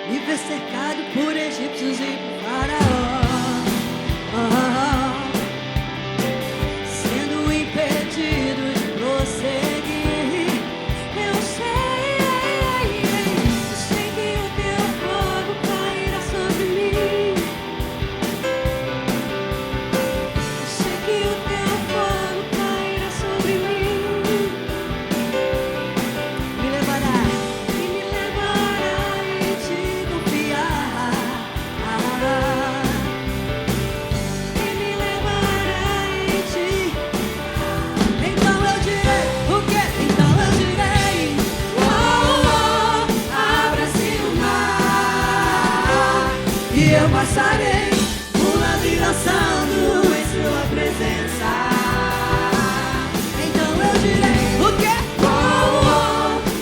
Me ver cercado por egípcios e por faraó, sendo impedido de prosseguir. Eu sei que o teu fogo cairá sobre mim. Eu sei que o teu fogo cairá sobre mim. Me levará em te confiar. E me levará em ti. Então eu direi, o quê? Então eu direi, abra-se o mar, e eu passarei, pulando e dançando em sua presença. Então eu direi, o quê?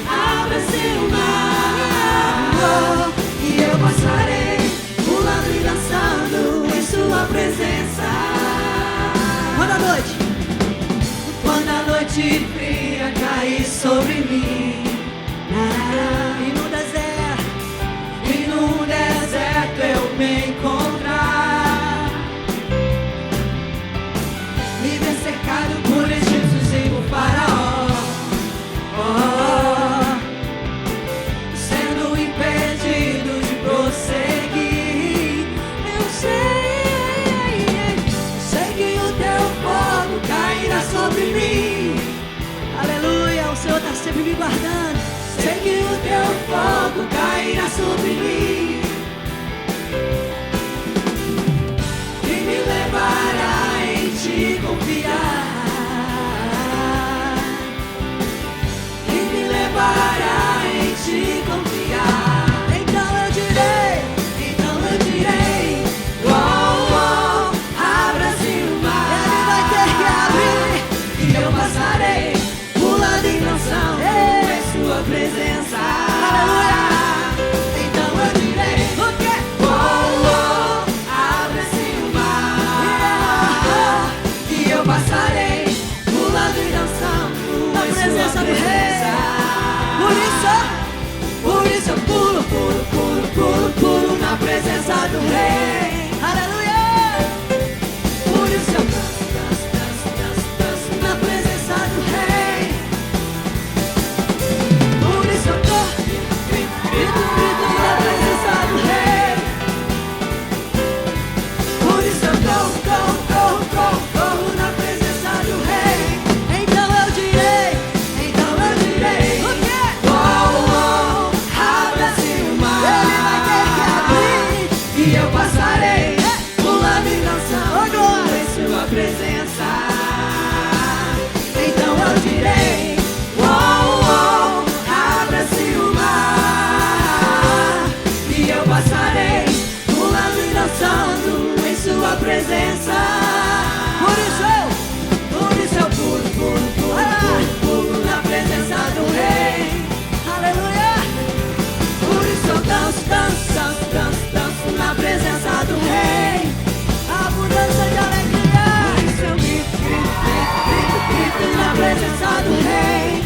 Abra-se o mar, e eu passarei, pulando e dançando em sua presença. Quando a noite fria cair sobre mim, e no deserto eu me encontrar, me ver cercado por egípcios e por faraó, sendo impedido de prosseguir. Eu sei que o teu fogo cairá sobre mim. Aleluia, o Senhor está sempre me guardando. Sei que o teu fogo cairá sobre mim e me levará em te confiar. E me levará em te confiar. Então eu direi, abra-se o mar. Ele vai ter que abrir, e eu passarei, pulando e dançando em sua presença. Aleluia. Então eu direi, o quê? Abra-se o mar, e eu passarei, pulando e dançando na presença do Rei. Por isso eu pulo, pulo, pulo, pulo, pulo na presença do Rei. Aleluia. Por isso eu danço, danço, danço, danço, danço na presença do Rei. Por isso eu corro, grito, grito, grito na presença do Rei. Por isso eu corro, corro, corro, corro, corro na presença do Rei. Então eu direi, o quê? Abra-se o mar. Ele vai ter que abrir, e eu passarei, pulando e dançando em sua presença. Então eu direi, abra-se o mar, e eu passarei, pulando e dançando em sua presença. Por isso eu pulo, pulo, pulo, pulo, pulo na presença do Rei. Aleluia. Por isso eu danço, danço, danço, danço, danço na presença do Rei. Abundância de alegria. Por isso eu grito, grito, grito, grito, grito na presença do Rei.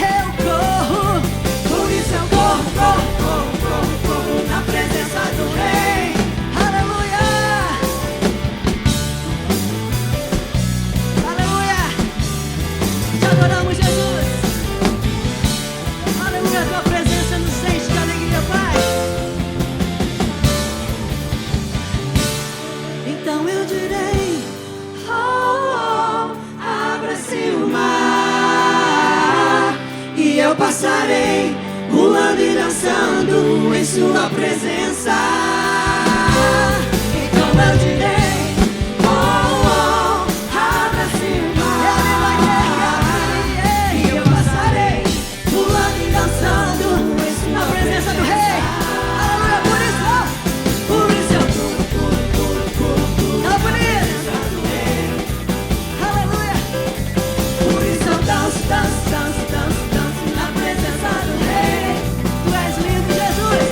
Eu corro, por isso eu corro, corro, corro, corro, corro na presença do Rei. Aleluia. Aleluia. Te adoramos, Jesus. Aleluia, tua presença nos enche de alegria, Pai. Então eu direi, abra-se o mar, e eu passarei, pulando e dançando em sua presença. Então eu direi, abra-se o mar, e eu passarei, pulando e dançando na presença do Rei. Aleluia, por isso eu pulo, pulo, pulo, pulo, pulo na presença do Rei. Aleluia. Por isso eu danço, danço, danço, danço, danço na presença do Rei. Tu és lindo, Jesus.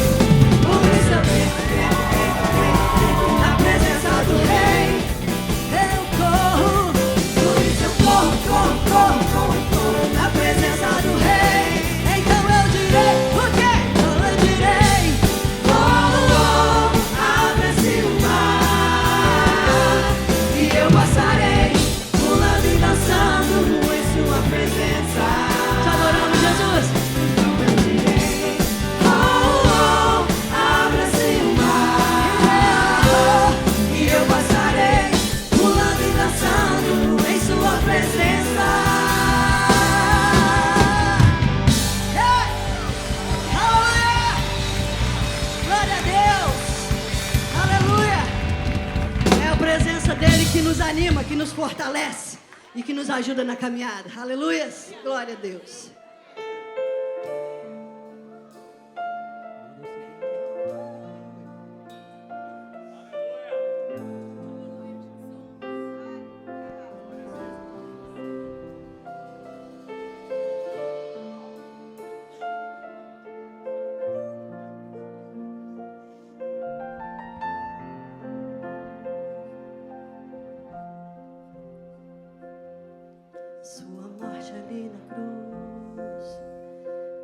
presença dele que nos anima, que nos fortalece e que nos ajuda na caminhada. Aleluia. Glória a Deus. Sua morte ali na cruz,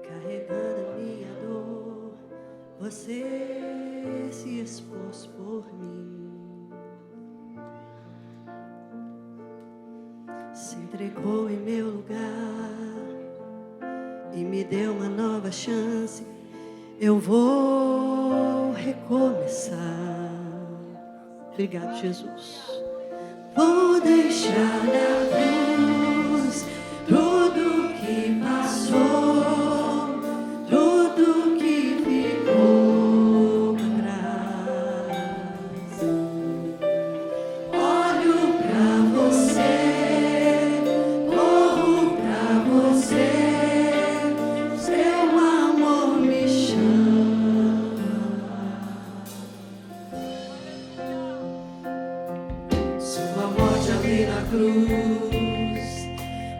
carregando a minha dor, você se expôs por mim, se entregou em meu lugar e me deu uma nova chance. Eu vou recomeçar. Obrigado, Jesus. Vou deixar na cruz tudo que passou, tudo que ficou pra trás. Olho pra você, corro pra você, seu amor me chama. Sua morte ali na cruz,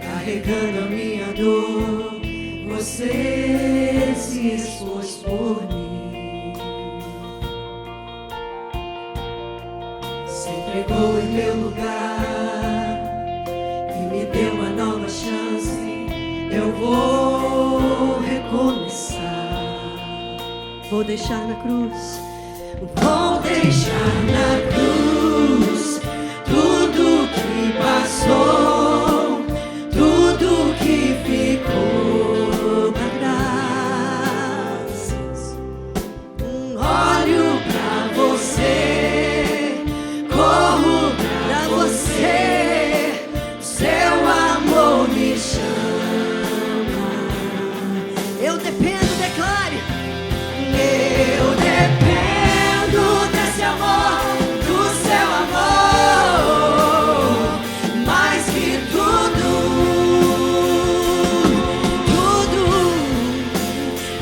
carregando a minha dor, você se expôs por mim, se entregou em meu lugar e me deu uma nova chance. Eu vou recomeçar. Vou deixar na cruz, vou deixar na cruz tudo que passou, tudo que ficou pra trás. Olho pra você, corro pra você, seu amor me chama. Eu dependo, declare. Eu dependo desse amor, do seu amor, mais que tudo, tudo.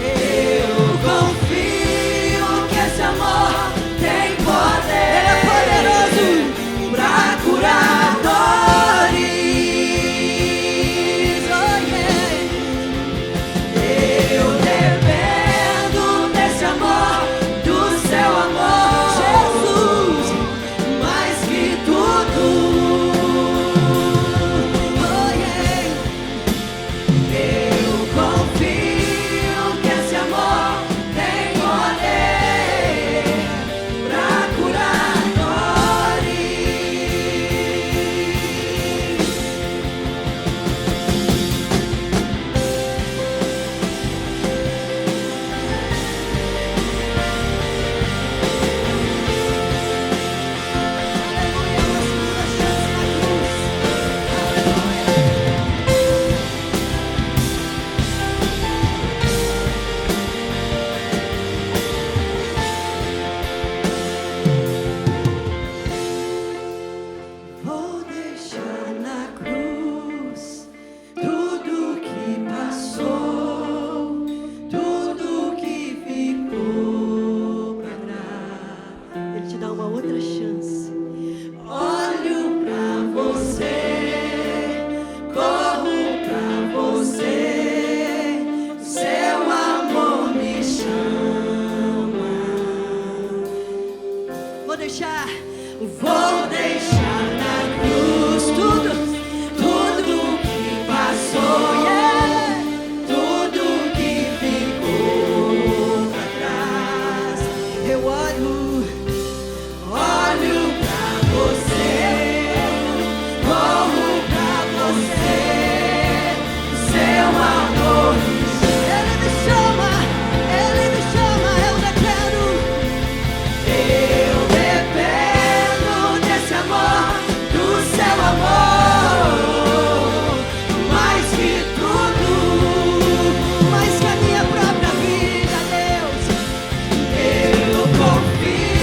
Eu confio que esse amor tem poder. Ele é poderoso pra curar dores. Oh, yeah. Eu dependo desse amor, do seu amor, Jesus, mais que tudo. Oh, yeah. Eu confio que esse amor tem poder pra curar dores. Vou deixar na cruz tudo que passou, tudo que ficou pra trás. Ele te dá uma outra chance. Olho pra você, corro pra você, seu amor me chama. Vou deixar na cruz tudo, tudo que passou, yeah, tudo que ficou pra trás. Eu olho pra você, corro pra você, seu amor. Ele me chama, eu dependo. Eu dependo desse amor, do seu amor, mais que tudo, mais que a minha própria vida, Deus. Eu confio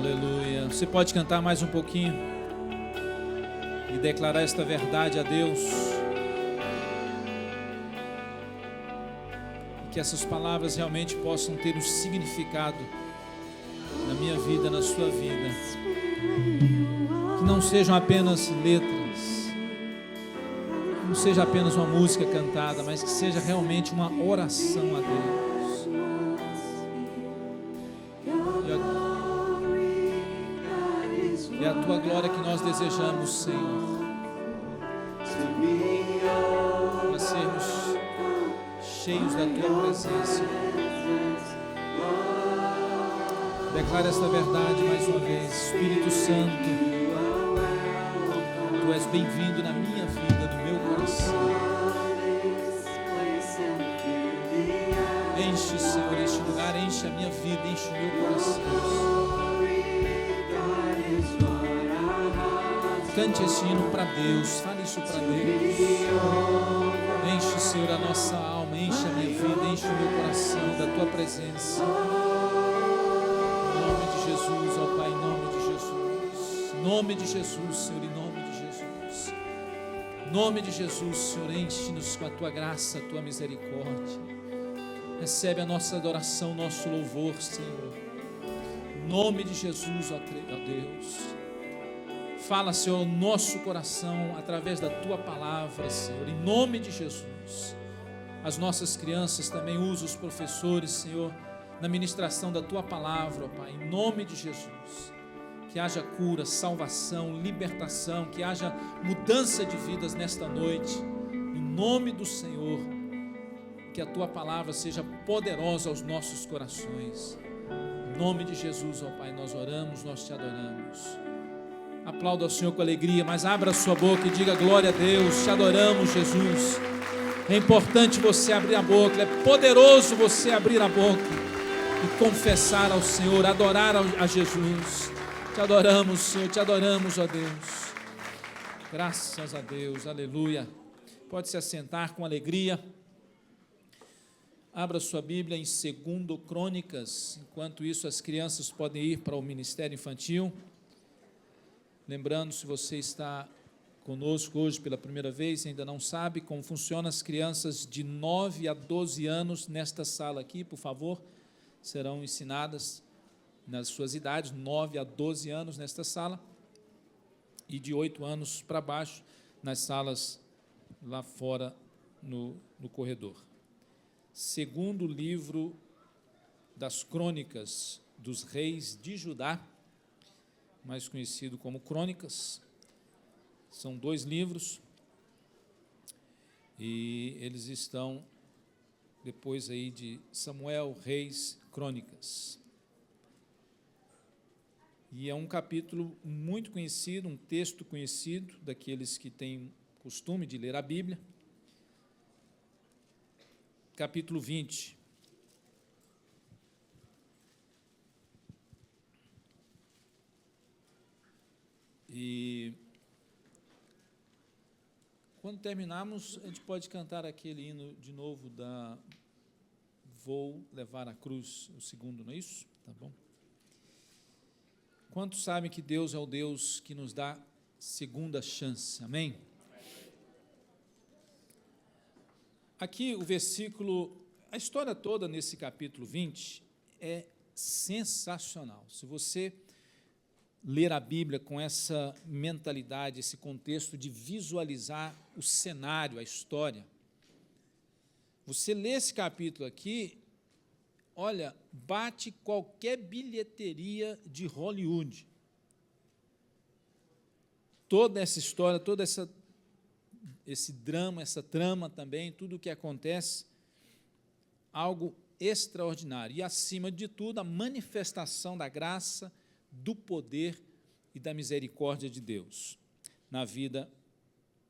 Aleluia. Você pode cantar mais um pouquinho e declarar esta verdade a Deus. E que essas palavras realmente possam ter um significado na minha vida, na sua vida. Que não sejam apenas letras, não seja apenas uma música cantada, mas que seja realmente uma oração a Deus. É a tua glória que nós desejamos, Senhor, para sermos cheios da tua presença. Declara esta verdade mais uma vez. Espírito Santo, tu és bem-vindo na minha vida, no meu coração. Enche, Senhor, este lugar, enche a minha vida, enche o meu coração. Cante esse hino para Deus, fale isso para Deus. Enche, Senhor, a nossa alma, enche a minha vida, enche o meu coração da tua presença. Em nome de Jesus, ó Pai, em nome de Jesus. Em nome de Jesus, Senhor, em nome de Jesus. Em nome de Jesus, Senhor, enche-nos com a tua graça, a tua misericórdia. Recebe a nossa adoração, nosso louvor, Senhor. Em nome de Jesus, ó Deus. Fala, Senhor, o nosso coração através da tua palavra, Senhor, em nome de Jesus. As nossas crianças também, usa os professores, Senhor, na ministração da tua palavra, ó Pai, em nome de Jesus. Que haja cura, salvação, libertação, que haja mudança de vidas nesta noite, em nome do Senhor. Que a tua palavra seja poderosa aos nossos corações. Em nome de Jesus, ó Pai, nós oramos, nós te adoramos. Aplauda ao Senhor com alegria, mas abra a sua boca e diga glória a Deus. Te adoramos, Jesus. É importante você abrir a boca, é poderoso você abrir a boca e confessar ao Senhor, adorar a Jesus. Te adoramos, Senhor, te adoramos, ó Deus. Graças a Deus, aleluia. Pode se assentar com alegria. Abra sua Bíblia em 2 Crônicas. Enquanto isso, as crianças podem ir para o Ministério Infantil. Lembrando, se você está conosco hoje pela primeira vez e ainda não sabe como funcionam as crianças de 9 a 12 anos nesta sala aqui, por favor, serão ensinadas nas suas idades, 9 a 12 anos nesta sala, e de 8 anos para baixo nas salas lá fora no corredor. Segundo livro das Crônicas dos Reis de Judá, mais conhecido como Crônicas. São 2 livros e eles estão depois aí de Samuel, Reis, Crônicas. E é um capítulo muito conhecido, um texto conhecido daqueles que têm costume de ler a Bíblia. Capítulo 20. E quando terminarmos, a gente pode cantar aquele hino de novo da Vou Levar a Cruz, o segundo, não é isso? Tá bom. Quantos sabem que Deus é o Deus que nos dá segunda chance? Amém? Aqui o versículo, a história toda nesse capítulo 20 é sensacional. Se você ler a Bíblia com essa mentalidade, esse contexto de visualizar o cenário, a história, você lê esse capítulo aqui, olha, bate qualquer bilheteria de Hollywood. Toda essa história, todo esse drama, essa trama também, tudo o que acontece, algo extraordinário. E, acima de tudo, a manifestação da graça, do poder e da misericórdia de Deus na vida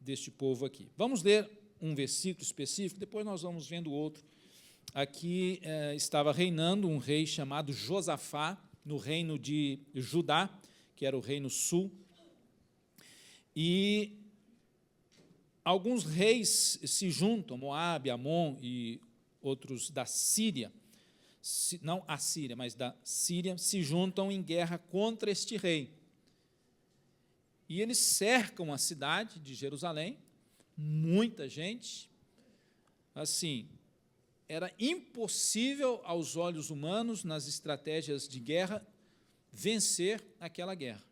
deste povo aqui. Vamos ler um versículo específico, depois nós vamos vendo outro. Aqui estava reinando um rei chamado Josafá, no reino de Judá, que era o reino sul, e alguns reis se juntam, Moabe, Amon e outros da Síria, não a Síria, mas da Síria, se juntam em guerra contra este rei. E eles cercam a cidade de Jerusalém, muita gente. Assim, era impossível aos olhos humanos, nas estratégias de guerra, vencer aquela guerra.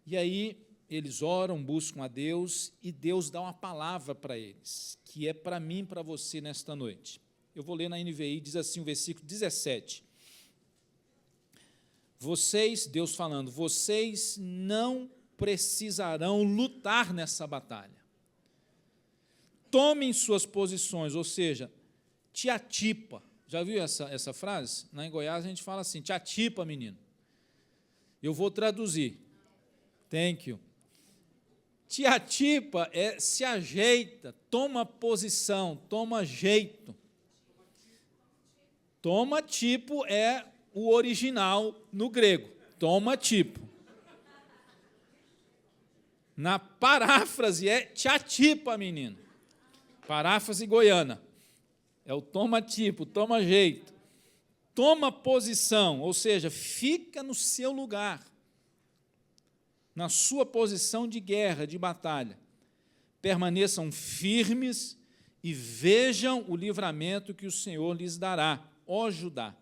E aí eles oram, buscam a Deus, e Deus dá uma palavra para eles, que é para mim e para você nesta noite. Eu vou ler na NVI, diz assim o versículo 17. Vocês, Deus falando, vocês não precisarão lutar nessa batalha. Tomem suas posições, ou seja, te atipa. Já viu essa frase? Lá em Goiás a gente fala assim, te atipa, menino. Eu vou traduzir. Thank you. Te atipa é se ajeita, toma posição, toma jeito. Toma tipo é o original no grego. Toma tipo. Na paráfrase é te atipa, menino. Paráfrase goiana. É o toma tipo, toma jeito. Toma posição, ou seja, fica no seu lugar, na sua posição de guerra, de batalha. Permaneçam firmes e vejam o livramento que o Senhor lhes dará, ó Judá,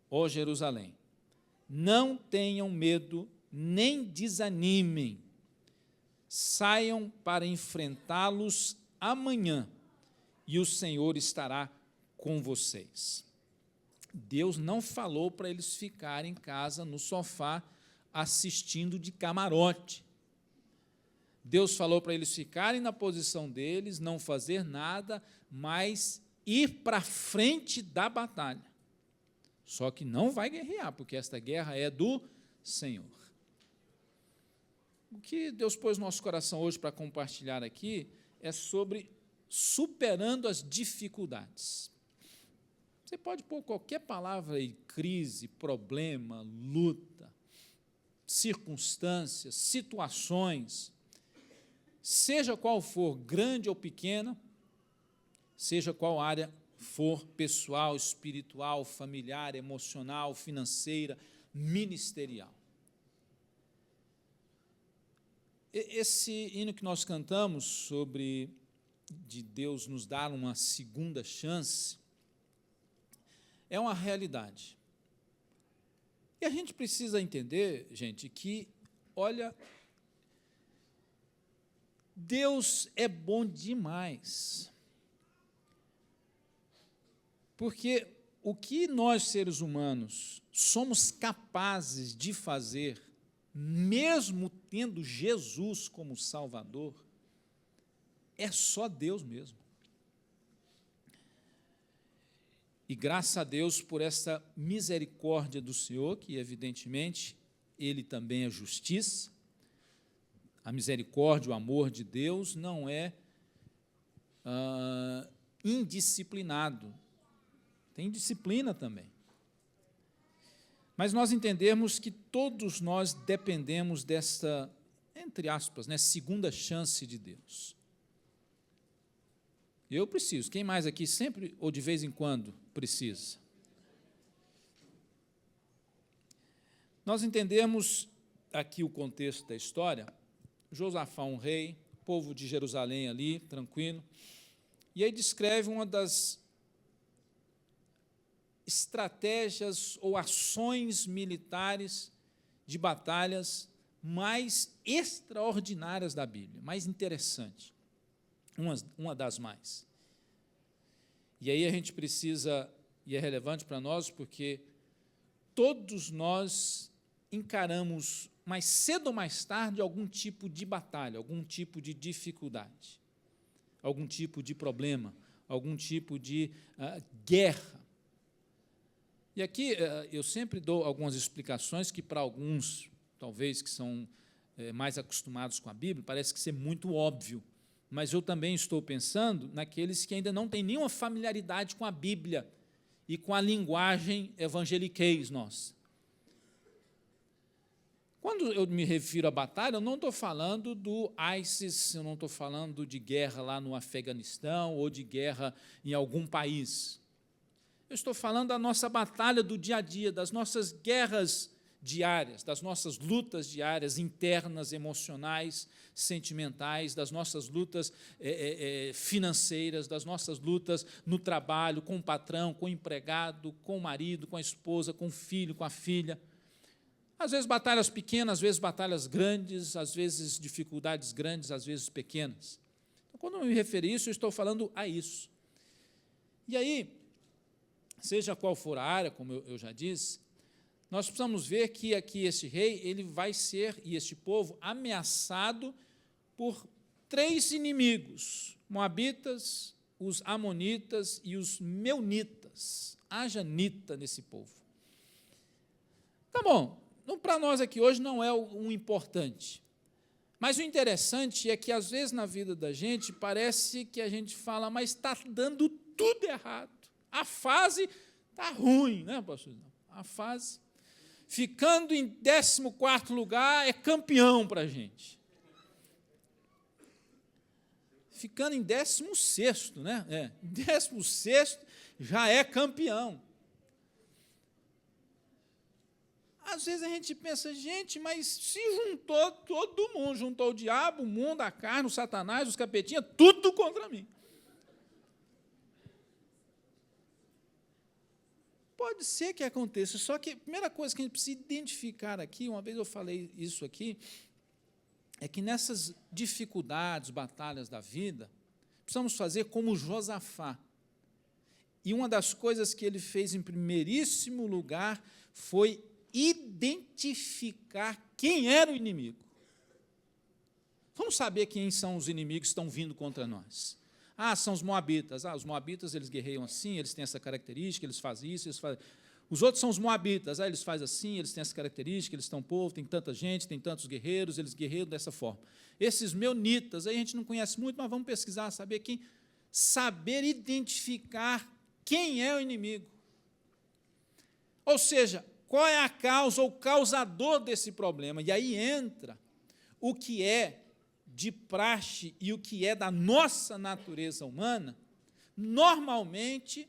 ó Jerusalém. Não tenham medo, nem desanimem. Saiam para enfrentá-los amanhã, e o Senhor estará com vocês. Deus não falou para eles ficarem em casa, no sofá, assistindo de camarote. Deus falou para eles ficarem na posição deles, não fazer nada, mas ir para frente da batalha. Só que não vai guerrear, porque esta guerra é do Senhor. O que Deus pôs no nosso coração hoje para compartilhar aqui é sobre superando as dificuldades. Você pode pôr qualquer palavra aí, crise, problema, luta, circunstâncias, situações, seja qual for, grande ou pequena, seja qual área for, pessoal, espiritual, familiar, emocional, financeira, ministerial. Esse hino que nós cantamos sobre de Deus nos dar uma segunda chance é uma realidade. E a gente precisa entender, gente, que, olha, Deus é bom demais. Porque o que nós, seres humanos, somos capazes de fazer, mesmo tendo Jesus como Salvador, é só Deus mesmo. E graças a Deus por essa misericórdia do Senhor, que evidentemente Ele também é justiça. A misericórdia, o amor de Deus não é indisciplinado. Tem disciplina também. Mas nós entendemos que todos nós dependemos desta, entre aspas, segunda chance de Deus. Eu preciso. Quem mais aqui sempre ou de vez em quando precisa? Nós entendemos aqui o contexto da história. Josafá, um rei, povo de Jerusalém ali, tranquilo. E aí descreve uma das estratégias ou ações militares de batalhas mais extraordinárias da Bíblia, mais interessante. Uma das mais. E aí a gente precisa, e é relevante para nós, porque todos nós encaramos, mais cedo ou mais tarde, algum tipo de batalha, algum tipo de dificuldade, algum tipo de problema, algum tipo de guerra. E aqui eu sempre dou algumas explicações que para alguns, talvez, que são mais acostumados com a Bíblia, parece que ser muito óbvio. Mas eu também estou pensando naqueles que ainda não têm nenhuma familiaridade com a Bíblia e com a linguagem evangeliquez nossa. Quando eu me refiro à batalha, eu não estou falando do ISIS, eu não estou falando de guerra lá no Afeganistão ou de guerra em algum país. Eu estou falando da nossa batalha do dia a dia, das nossas guerras diárias, das nossas lutas diárias, internas, emocionais, sentimentais, das nossas lutas financeiras, das nossas lutas no trabalho, com o patrão, com o empregado, com o marido, com a esposa, com o filho, com a filha. Às vezes batalhas pequenas, às vezes batalhas grandes, às vezes dificuldades grandes, às vezes pequenas. Então, quando eu me referi a isso, eu estou falando a isso. E aí, seja qual for a área, como eu já disse, nós precisamos ver que aqui este rei, ele vai ser, e este povo, ameaçado por 3 inimigos, moabitas, os amonitas e os meunitas. Haja nita nesse povo. Tá bom, para nós aqui hoje não é um importante, mas o interessante é que, às vezes, na vida da gente, parece que a gente fala, mas está dando tudo errado. A fase está ruim, né, pastor? A fase, ficando em 14º lugar, é campeão para a gente. Ficando em 16º, né? 16º já é campeão. Às vezes a gente pensa, gente, mas se juntou todo mundo, juntou o diabo, o mundo, a carne, o satanás, os capetinhas, tudo contra mim. Pode ser que aconteça, só que a primeira coisa que a gente precisa identificar aqui, uma vez eu falei isso aqui, é que nessas dificuldades, batalhas da vida, precisamos fazer como Josafá. E uma das coisas que ele fez em primeiríssimo lugar foi identificar quem era o inimigo. Vamos saber quem são os inimigos que estão vindo contra nós. São os moabitas. Os moabitas, eles guerreiam assim, eles têm essa característica, eles fazem isso, eles fazem... Os outros são os moabitas, eles fazem assim, eles têm essa característica, eles têm um povo, tem tanta gente, tem tantos guerreiros, eles guerreiam dessa forma. Esses meunitas, aí a gente não conhece muito, mas vamos pesquisar, saber identificar quem é o inimigo. Ou seja, qual é a causa ou causador desse problema? E aí entra o que é de praxe e o que é da nossa natureza humana, normalmente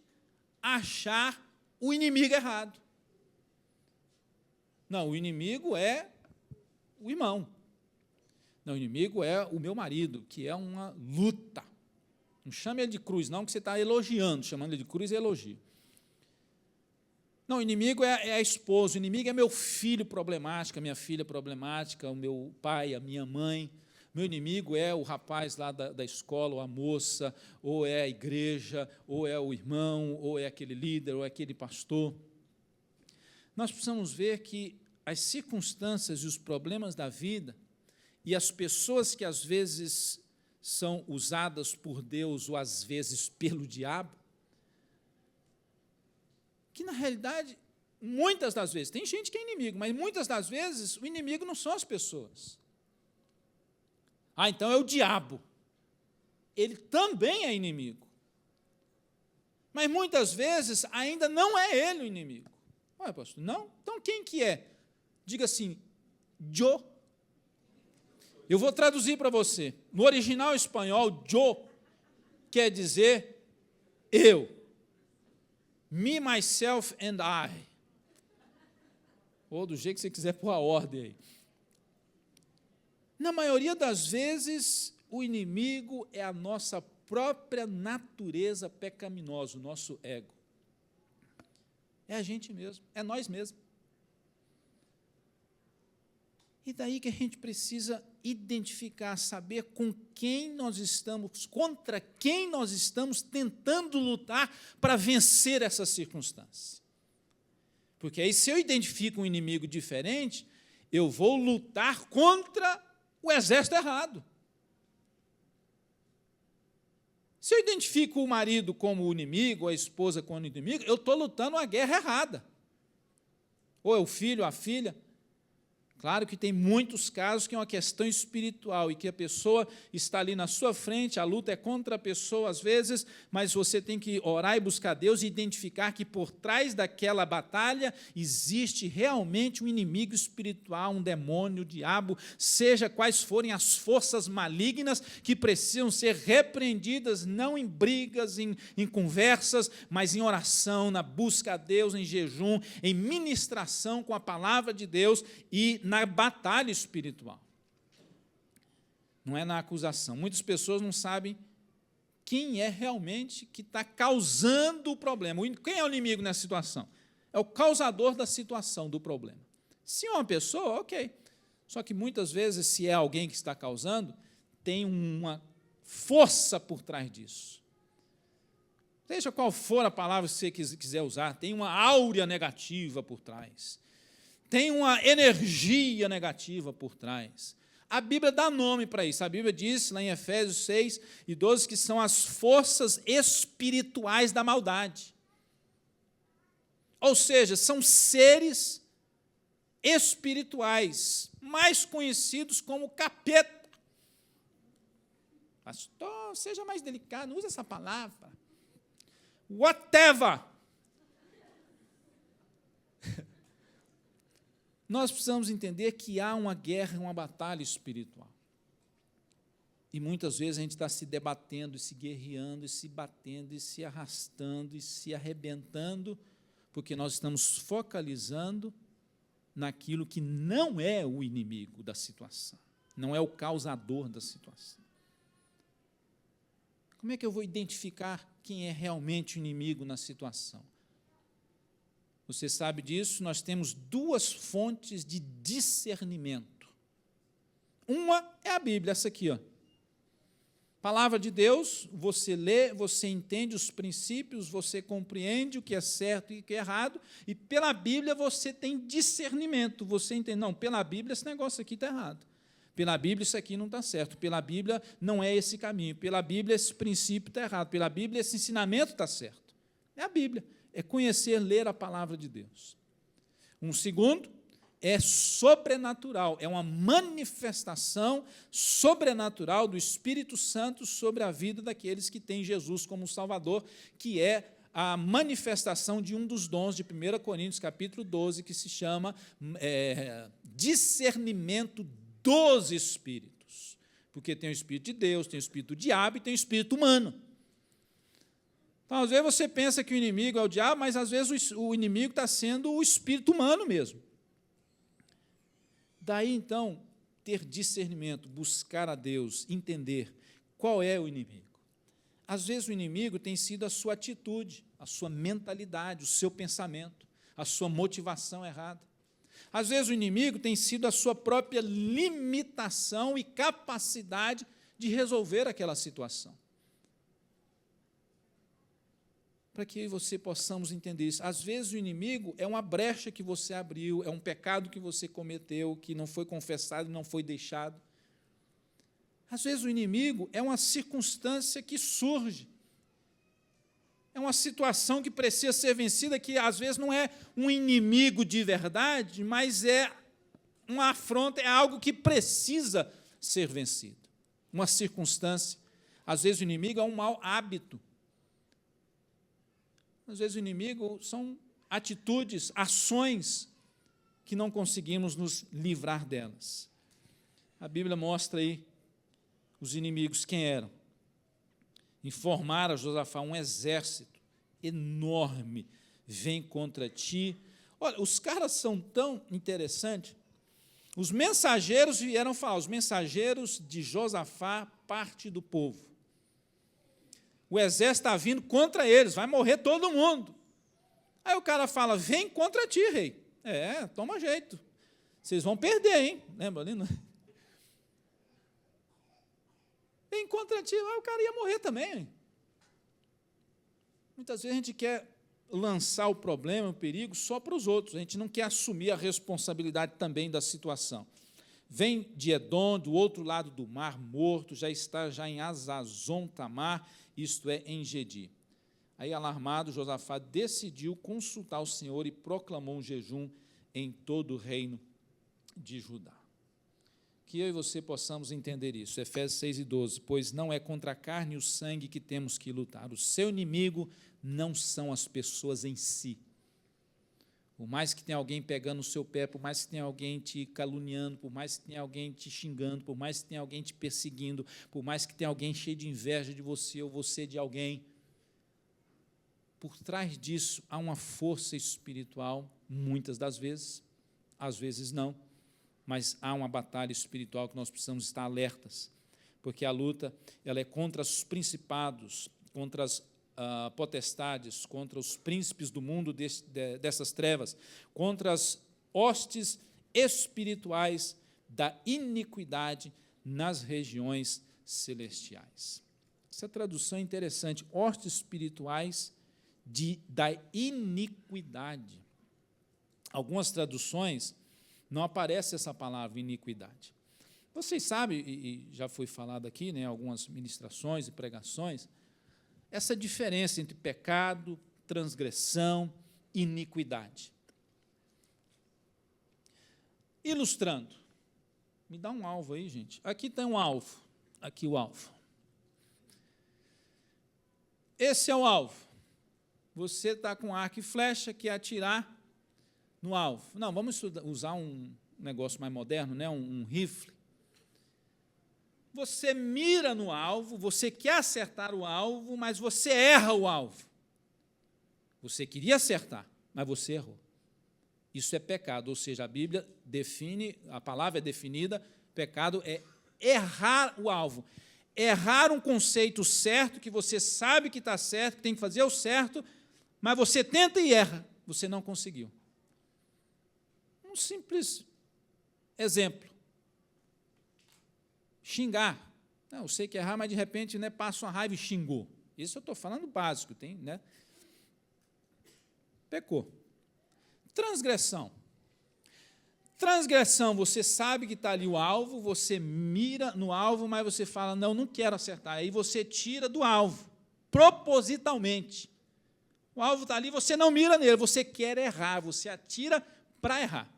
achar o inimigo errado. Não, o inimigo é o irmão. Não, o inimigo é o meu marido, que é uma luta. Não chame ele de cruz, não, que você está elogiando, chamando ele de cruz é elogio. Não, o inimigo é a esposa, o inimigo é meu filho problemático, a minha filha problemática, o meu pai, a minha mãe. Meu inimigo é o rapaz lá da escola, ou a moça, ou é a igreja, ou é o irmão, ou é aquele líder, ou é aquele pastor. Nós precisamos ver que as circunstâncias e os problemas da vida e as pessoas que às vezes são usadas por Deus ou às vezes pelo diabo, que na realidade, muitas das vezes, tem gente que é inimigo, mas muitas das vezes o inimigo não são as pessoas. Então é o diabo. Ele também é inimigo. Mas muitas vezes ainda não é ele o inimigo. Ué, pastor, não? Então quem que é? Diga assim, yo. Eu vou traduzir para você. No original espanhol, yo quer dizer eu. Me, myself and I. Ou do jeito que você quiser pôr a ordem aí. Na maioria das vezes, o inimigo é a nossa própria natureza pecaminosa, o nosso ego. É a gente mesmo, é nós mesmos. E daí que a gente precisa identificar, saber com quem nós estamos, contra quem nós estamos tentando lutar para vencer essa circunstância. Porque aí, se eu identifico um inimigo diferente, eu vou lutar contra o exército errado. Se eu identifico o marido como o inimigo, a esposa como o inimigo, eu estou lutando uma guerra errada. Ou é o filho, a filha. Claro que tem muitos casos que é uma questão espiritual e que a pessoa está ali na sua frente, a luta é contra a pessoa às vezes, mas você tem que orar e buscar Deus e identificar que por trás daquela batalha existe realmente um inimigo espiritual, um demônio, o diabo, seja quais forem as forças malignas que precisam ser repreendidas, não em brigas, em conversas, mas em oração, na busca a Deus, em jejum, em ministração com a palavra de Deus e na batalha espiritual. Não é na acusação. Muitas pessoas não sabem quem é realmente que está causando o problema. Quem é o inimigo nessa situação? É o causador da situação, do problema. Se é uma pessoa, ok. Só que muitas vezes, se é alguém que está causando, tem uma força por trás disso. Seja qual for a palavra que você quiser usar, tem uma áurea negativa por trás. Tem uma energia negativa por trás. A Bíblia dá nome para isso. A Bíblia diz, lá em Efésios 6:12, que são as forças espirituais da maldade. Ou seja, são seres espirituais, mais conhecidos como capeta. Pastor, seja mais delicado, não use essa palavra. Whatever. Nós precisamos entender que há uma guerra, uma batalha espiritual. E muitas vezes a gente está se debatendo, e se guerreando, e se batendo, e se arrastando, e se arrebentando, porque nós estamos focalizando naquilo que não é o inimigo da situação, não é o causador da situação. Como é que eu vou identificar quem é realmente o inimigo na situação? Você sabe disso, nós temos duas fontes de discernimento. Uma é a Bíblia, essa aqui, ó. Palavra de Deus, você lê, você entende os princípios, você compreende o que é certo e o que é errado, e pela Bíblia você tem discernimento, você entende, não, pela Bíblia esse negócio aqui está errado, pela Bíblia isso aqui não está certo, pela Bíblia não é esse caminho, pela Bíblia esse princípio está errado, pela Bíblia esse ensinamento está certo. É a Bíblia. É conhecer, ler a palavra de Deus. Um segundo é sobrenatural, é uma manifestação sobrenatural do Espírito Santo sobre a vida daqueles que têm Jesus como Salvador, que é a manifestação de um dos dons de 1 Coríntios, capítulo 12, que se chama discernimento dos Espíritos. Porque tem o Espírito de Deus, tem o Espírito do diabo e tem o Espírito humano. Então, às vezes você pensa que o inimigo é o diabo, mas às vezes o inimigo está sendo o espírito humano mesmo. Daí, então, ter discernimento, buscar a Deus, entender qual é o inimigo. Às vezes o inimigo tem sido a sua atitude, a sua mentalidade, o seu pensamento, a sua motivação errada. Às vezes o inimigo tem sido a sua própria limitação e capacidade de resolver aquela situação. Para que você possamos entender isso. Às vezes o inimigo é uma brecha que você abriu, é um pecado que você cometeu, que não foi confessado, não foi deixado. Às vezes o inimigo é uma circunstância que surge, é uma situação que precisa ser vencida, que às vezes não é um inimigo de verdade, mas é uma afronta, é algo que precisa ser vencido. Uma circunstância. Às vezes o inimigo é um mau hábito. Às vezes o inimigo são atitudes, ações que não conseguimos nos livrar delas. A Bíblia mostra aí os inimigos quem eram. Informaram a Josafá, um exército enorme vem contra ti. Olha, os caras são tão interessantes. Os mensageiros vieram falar, os mensageiros de Josafá, parte do povo. O exército está vindo contra eles, vai morrer todo mundo. Aí o cara fala, vem contra ti, rei. Toma jeito. Vocês vão perder, hein? Lembra ali? Vem contra ti, aí o cara ia morrer também. Hein? Muitas vezes a gente quer lançar o problema, o perigo, só para os outros. A gente não quer assumir a responsabilidade também da situação. Vem de Edom, do outro lado do Mar Morto, já está em Azazon Tamar, isto é, em Gedi. Aí, alarmado, Josafá decidiu consultar o Senhor e proclamou um jejum em todo o reino de Judá. Que eu e você possamos entender isso. Efésios 6:12. Pois não é contra a carne e o sangue que temos que lutar. O seu inimigo não são as pessoas em si. Por mais que tenha alguém pegando o seu pé, por mais que tenha alguém te caluniando, por mais que tenha alguém te xingando, por mais que tenha alguém te perseguindo, por mais que tenha alguém cheio de inveja de você ou você de alguém, por trás disso há uma força espiritual, muitas das vezes, às vezes não, mas há uma batalha espiritual que nós precisamos estar alertas, porque a luta ela é contra os principados, contra as potestades, contra os príncipes do mundo dessas trevas, contra as hostes espirituais da iniquidade nas regiões celestiais. Essa tradução é interessante, hostes espirituais da iniquidade. Algumas traduções não aparece essa palavra iniquidade. Vocês sabem, e já foi falado aqui, né, algumas ministrações e pregações, essa diferença entre pecado, transgressão e iniquidade. Ilustrando, me dá um alvo aí, gente. Aqui tem um alvo, aqui o alvo. Esse é o alvo. Você está com arco e flecha, quer atirar no alvo. Não, vamos usar um negócio mais moderno, né? um rifle. Você mira no alvo, você quer acertar o alvo, mas você erra o alvo. Você queria acertar, mas você errou. Isso é pecado, ou seja, a Bíblia define, a palavra é definida, pecado é errar o alvo. Errar um conceito certo, que você sabe que está certo, que tem que fazer o certo, mas você tenta e erra, você não conseguiu. Um simples exemplo. Xingar. Não, eu sei que é errar, mas de repente, né, passa uma raiva e xingou. Isso eu estou falando básico, tem, né? Pecou. Transgressão. Transgressão, você sabe que está ali o alvo, você mira no alvo, mas você fala, não quero acertar. Aí você tira do alvo, propositalmente. O alvo está ali, você não mira nele, você quer errar, você atira para errar.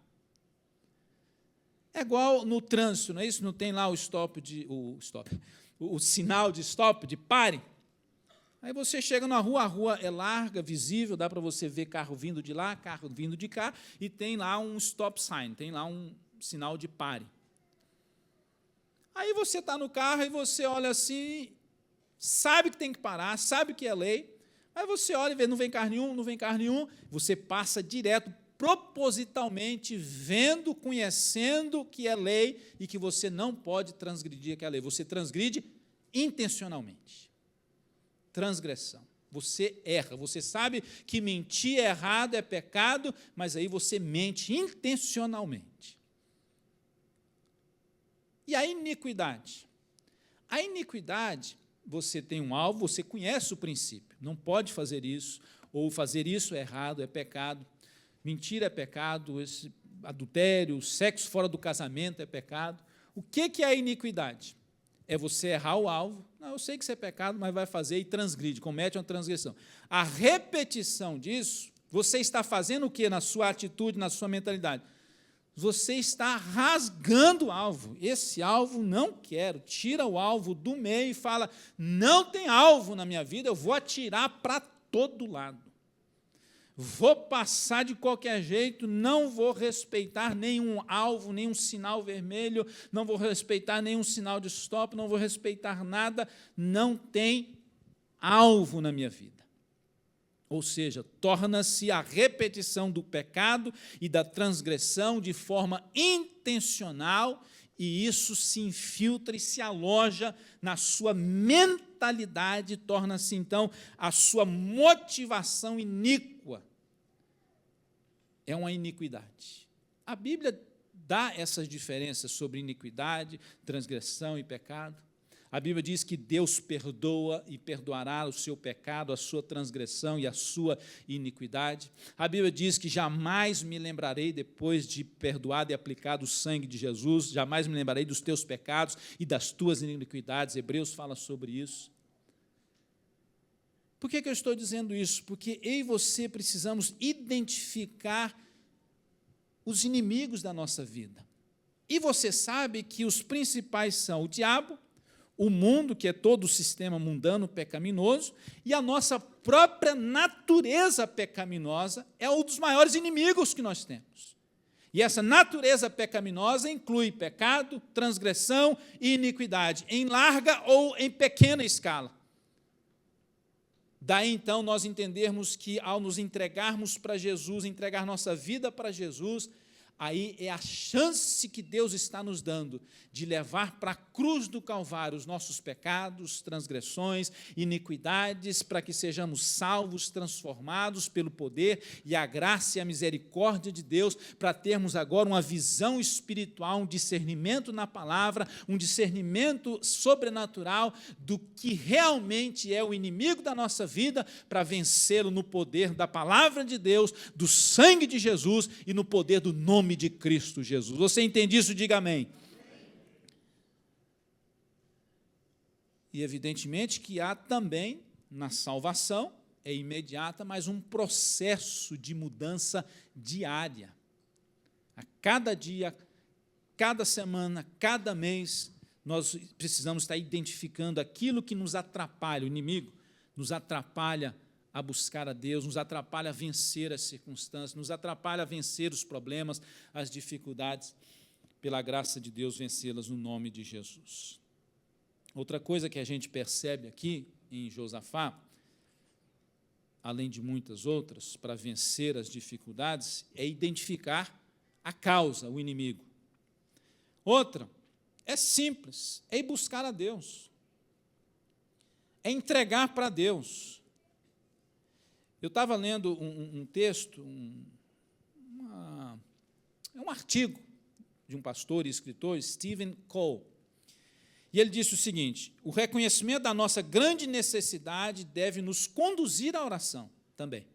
É igual no trânsito, não é isso? Não tem lá o sinal de stop, de pare. Aí você chega na rua, a rua é larga, visível, dá para você ver carro vindo de lá, carro vindo de cá, e tem lá um stop sign, tem lá um sinal de pare. Aí você está no carro e você olha assim, sabe que tem que parar, sabe que é lei, aí você olha e vê, não vem carro nenhum, você passa direto, propositalmente, vendo, conhecendo que é lei e que você não pode transgredir aquela lei. Você transgride intencionalmente. Transgressão. Você erra. Você sabe que mentir é errado, é pecado, mas aí você mente intencionalmente. E a iniquidade? A iniquidade, você tem um alvo, você conhece o princípio. Não pode fazer isso, ou fazer isso é errado, é pecado. Mentira é pecado, esse adultério, sexo fora do casamento é pecado. O que é a iniquidade? É você errar o alvo. Não, eu sei que isso é pecado, mas vai fazer e transgride, comete uma transgressão. A repetição disso, você está fazendo o que na sua atitude, na sua mentalidade? Você está rasgando o alvo. Esse alvo não quero. Tira o alvo do meio e fala, não tem alvo na minha vida, eu vou atirar para todo lado. Vou passar de qualquer jeito, não vou respeitar nenhum alvo, nenhum sinal vermelho, não vou respeitar nenhum sinal de stop, não vou respeitar nada, não tem alvo na minha vida. Ou seja, torna-se a repetição do pecado e da transgressão de forma intencional, e isso se infiltra e se aloja na sua mentalidade, torna-se, então, a sua motivação iníqua. É uma iniquidade. A Bíblia dá essas diferenças sobre iniquidade, transgressão e pecado. A Bíblia diz que Deus perdoa e perdoará o seu pecado, a sua transgressão e a sua iniquidade. A Bíblia diz que jamais me lembrarei, depois de perdoado e aplicado o sangue de Jesus, jamais me lembrarei dos teus pecados e das tuas iniquidades. Hebreus fala sobre isso. Por que eu estou dizendo isso? Porque eu e você precisamos identificar os inimigos da nossa vida. E você sabe que os principais são o diabo, o mundo, que é todo o sistema mundano pecaminoso, e a nossa própria natureza pecaminosa é um dos maiores inimigos que nós temos. E essa natureza pecaminosa inclui pecado, transgressão e iniquidade, em larga ou em pequena escala. Daí, então, nós entendermos que, ao nos entregarmos para Jesus, entregar nossa vida para Jesus, aí é a chance que Deus está nos dando de levar para a cruz do Calvário os nossos pecados, transgressões, iniquidades, para que sejamos salvos, transformados pelo poder e a graça e a misericórdia de Deus, para termos agora uma visão espiritual, um discernimento na palavra, um discernimento sobrenatural do que realmente é o inimigo da nossa vida, para vencê-lo no poder da palavra de Deus, do sangue de Jesus e no poder do nome de Cristo Jesus. Você entende isso? Diga amém. E evidentemente que há também na salvação, é imediata, mas um processo de mudança diária. A cada dia, cada semana, cada mês, nós precisamos estar identificando aquilo que nos atrapalha, o inimigo nos atrapalha a buscar a Deus, nos atrapalha a vencer as circunstâncias, nos atrapalha a vencer os problemas, as dificuldades, pela graça de Deus, vencê-las no nome de Jesus. Outra coisa que a gente percebe aqui em Josafá, além de muitas outras, para vencer as dificuldades, é identificar a causa, o inimigo. Outra, é simples, é ir buscar a Deus, é entregar para Deus. Eu estava lendo um texto, um artigo de um pastor e escritor, Stephen Cole, e ele disse o seguinte: o reconhecimento da nossa grande necessidade deve nos conduzir à oração também,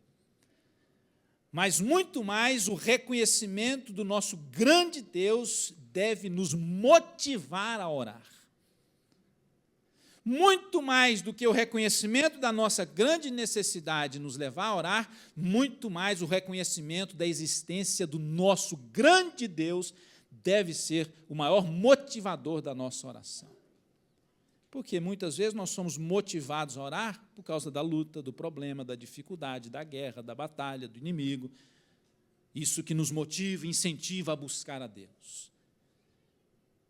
mas muito mais o reconhecimento do nosso grande Deus deve nos motivar a orar. Muito mais do que o reconhecimento da nossa grande necessidade nos levar a orar, muito mais o reconhecimento da existência do nosso grande Deus deve ser o maior motivador da nossa oração. Porque muitas vezes nós somos motivados a orar por causa da luta, do problema, da dificuldade, da guerra, da batalha, do inimigo. Isso que nos motiva, incentiva a buscar a Deus.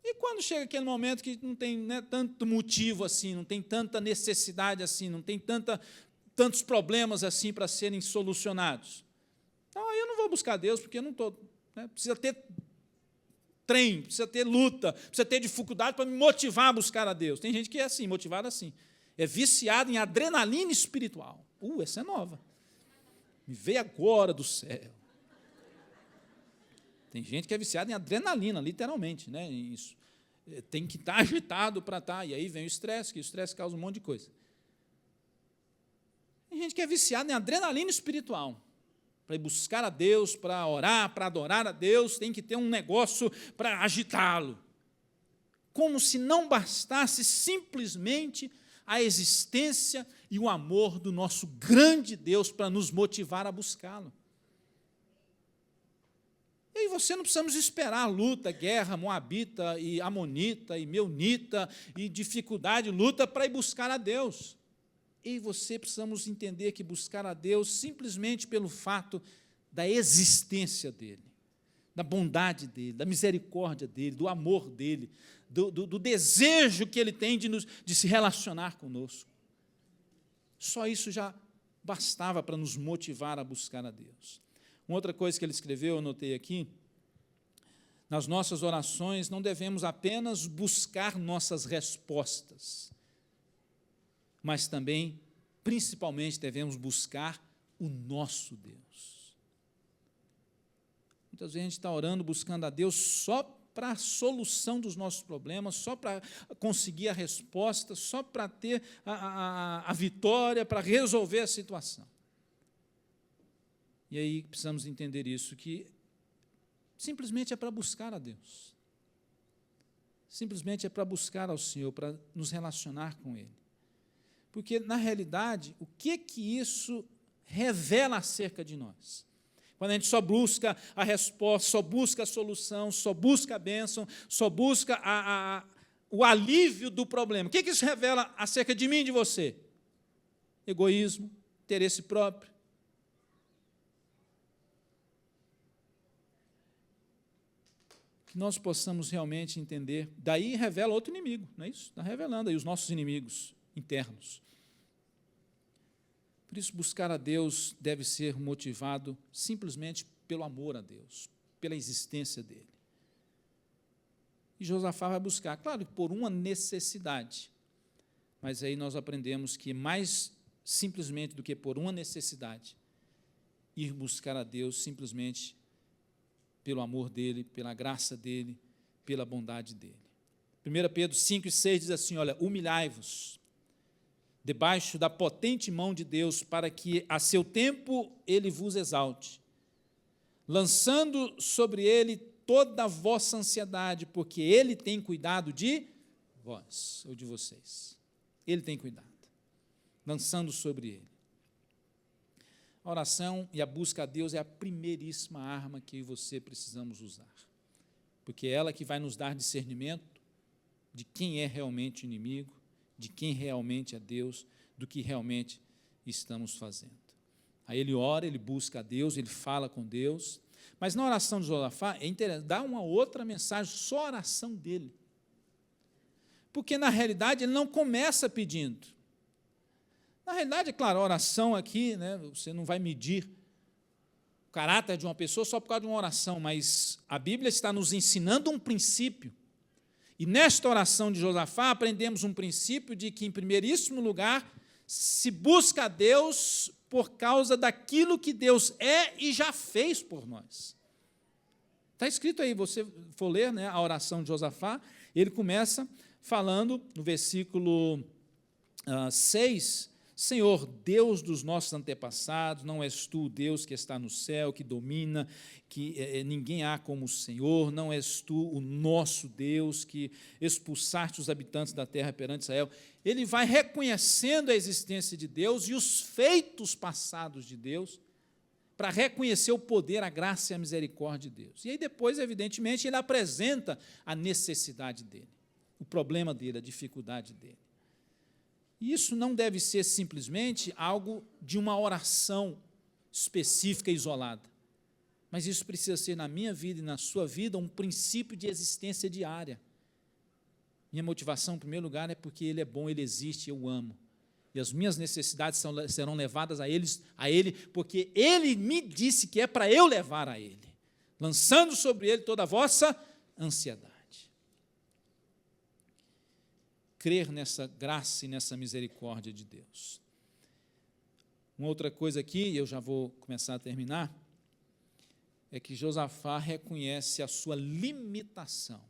E quando chega aquele momento que não tem tanto motivo assim, não tem tanta necessidade assim, não tem tantos problemas assim para serem solucionados, então aí eu não vou buscar Deus, porque eu não estou, precisa ter trem, precisa ter luta, precisa ter dificuldade para me motivar a buscar a Deus. Tem gente que é assim, motivada assim, é viciado em adrenalina espiritual. Essa é nova, me veio agora do céu. Tem gente que é viciada em adrenalina, literalmente, né? Isso. Tem que estar agitado para estar, e aí vem o estresse, que o estresse causa um monte de coisa. Tem gente que é viciada em adrenalina espiritual. Para ir buscar a Deus, para orar, para adorar a Deus, tem que ter um negócio para agitá-lo. Como se não bastasse simplesmente a existência e o amor do nosso grande Deus para nos motivar a buscá-lo. E aí você não precisamos esperar luta, guerra, moabita e amonita e meunita e dificuldade, luta para ir buscar a Deus. E você precisamos entender que buscar a Deus simplesmente pelo fato da existência dEle, da bondade dEle, da misericórdia dEle, do amor dEle, do desejo que Ele tem de se relacionar conosco. Só isso já bastava para nos motivar a buscar a Deus. Uma outra coisa que ele escreveu, eu anotei aqui: nas nossas orações não devemos apenas buscar nossas respostas, mas também, principalmente, devemos buscar o nosso Deus. Muitas vezes a gente está orando, buscando a Deus só para a solução dos nossos problemas, só para conseguir a resposta, só para ter a vitória, para resolver a situação. E aí precisamos entender isso, que simplesmente é para buscar a Deus. Simplesmente é para buscar ao Senhor, para nos relacionar com Ele. Porque, na realidade, o que isso revela acerca de nós? Quando a gente só busca a resposta, só busca a solução, só busca a bênção, só busca o alívio do problema. O que isso revela acerca de mim e de você? Egoísmo, interesse próprio. Que nós possamos realmente entender. Daí revela outro inimigo, não é isso? Está revelando aí os nossos inimigos internos. Por isso, buscar a Deus deve ser motivado simplesmente pelo amor a Deus, pela existência dele. E Josafá vai buscar, claro, por uma necessidade, mas aí nós aprendemos que mais simplesmente do que por uma necessidade, ir buscar a Deus simplesmente pelo amor dele, pela graça dele, pela bondade dele. 1 Pedro 5:6 diz assim, olha, humilhai-vos debaixo da potente mão de Deus, para que a seu tempo ele vos exalte, lançando sobre ele toda a vossa ansiedade, porque ele tem cuidado de vós, ou de vocês. Ele tem cuidado, lançando sobre ele. A oração e a busca a Deus é a primeiríssima arma que eu e você precisamos usar, porque é ela que vai nos dar discernimento de quem é realmente o inimigo, de quem realmente é Deus, do que realmente estamos fazendo. Aí ele ora, ele busca a Deus, ele fala com Deus, mas na oração de Josafá, é interessante, dá uma outra mensagem, só a oração dele. Porque, na realidade, ele não começa pedindo. Na realidade, é claro, a oração aqui, né, você não vai medir o caráter de uma pessoa só por causa de uma oração, mas a Bíblia está nos ensinando um princípio. E nesta oração de Josafá, aprendemos um princípio de que, em primeiríssimo lugar, se busca a Deus por causa daquilo que Deus é e já fez por nós. Está escrito aí, você for ler, né, a oração de Josafá, ele começa falando, no versículo 6, Senhor, Deus dos nossos antepassados, não és tu, Deus que está no céu, que domina, que ninguém há como o Senhor, não és tu, o nosso Deus, que expulsaste os habitantes da terra perante Israel. Ele vai reconhecendo a existência de Deus e os feitos passados de Deus, para reconhecer o poder, a graça e a misericórdia de Deus. E aí depois, evidentemente, ele apresenta a necessidade dele, o problema dele, a dificuldade dele. E isso não deve ser simplesmente algo de uma oração específica e isolada, mas isso precisa ser na minha vida e na sua vida um princípio de existência diária. Minha motivação, em primeiro lugar, é porque Ele é bom, Ele existe, eu o amo. E as minhas necessidades serão levadas a Ele, porque Ele me disse que é para eu levar a Ele, lançando sobre Ele toda a vossa ansiedade. Crer nessa graça e nessa misericórdia de Deus. Uma outra coisa aqui, eu já vou começar a terminar, é que Josafá reconhece a sua limitação.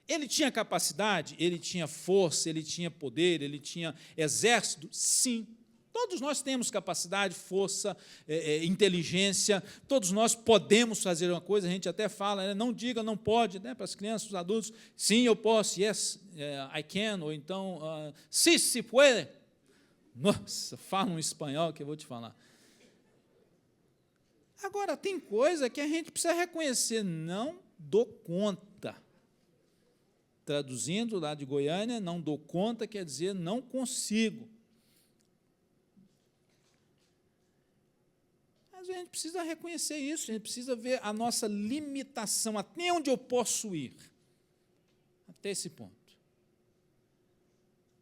Ele tinha capacidade, ele tinha força, ele tinha poder, ele tinha exército? Sim. Todos nós temos capacidade, força, inteligência, todos nós podemos fazer uma coisa, a gente até fala, né, não diga, não pode, né, para as crianças, os adultos, sim, eu posso, yes, I can, ou então, sí, se puede. Nossa, fala um espanhol que eu vou te falar. Agora, tem coisa que a gente precisa reconhecer, não dou conta. Traduzindo lá de Goiânia, não dou conta quer dizer não consigo. Mas a gente precisa reconhecer isso, a gente precisa ver a nossa limitação, até onde eu posso ir, até esse ponto.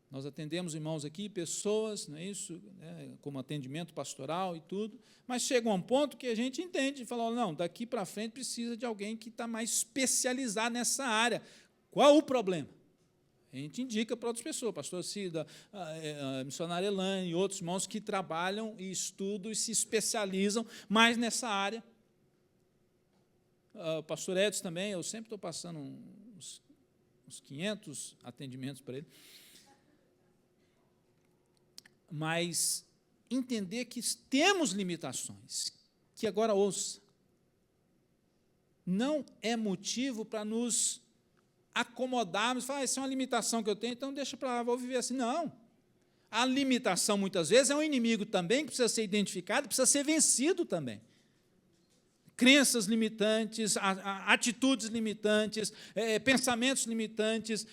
Nós atendemos, irmãos, aqui, pessoas, não é isso, né, como atendimento pastoral e tudo, mas chega a um ponto que a gente entende, e fala, não, daqui para frente precisa de alguém que está mais especializado nessa área. Qual o problema? A gente indica para outras pessoas, pastor Cida, a missionária Elaine e outros irmãos que trabalham e estudam e se especializam mais nessa área. O pastor Edson também, eu sempre estou passando uns 500 atendimentos para ele. Mas entender que temos limitações, que agora ouça, não é motivo para nos acomodarmos, falar, essa é uma limitação que eu tenho, então deixa para lá, vou viver assim. Não. A limitação, muitas vezes, é um inimigo também, que precisa ser identificado, precisa ser vencido também. crenças limitantes, atitudes limitantes, pensamentos limitantes,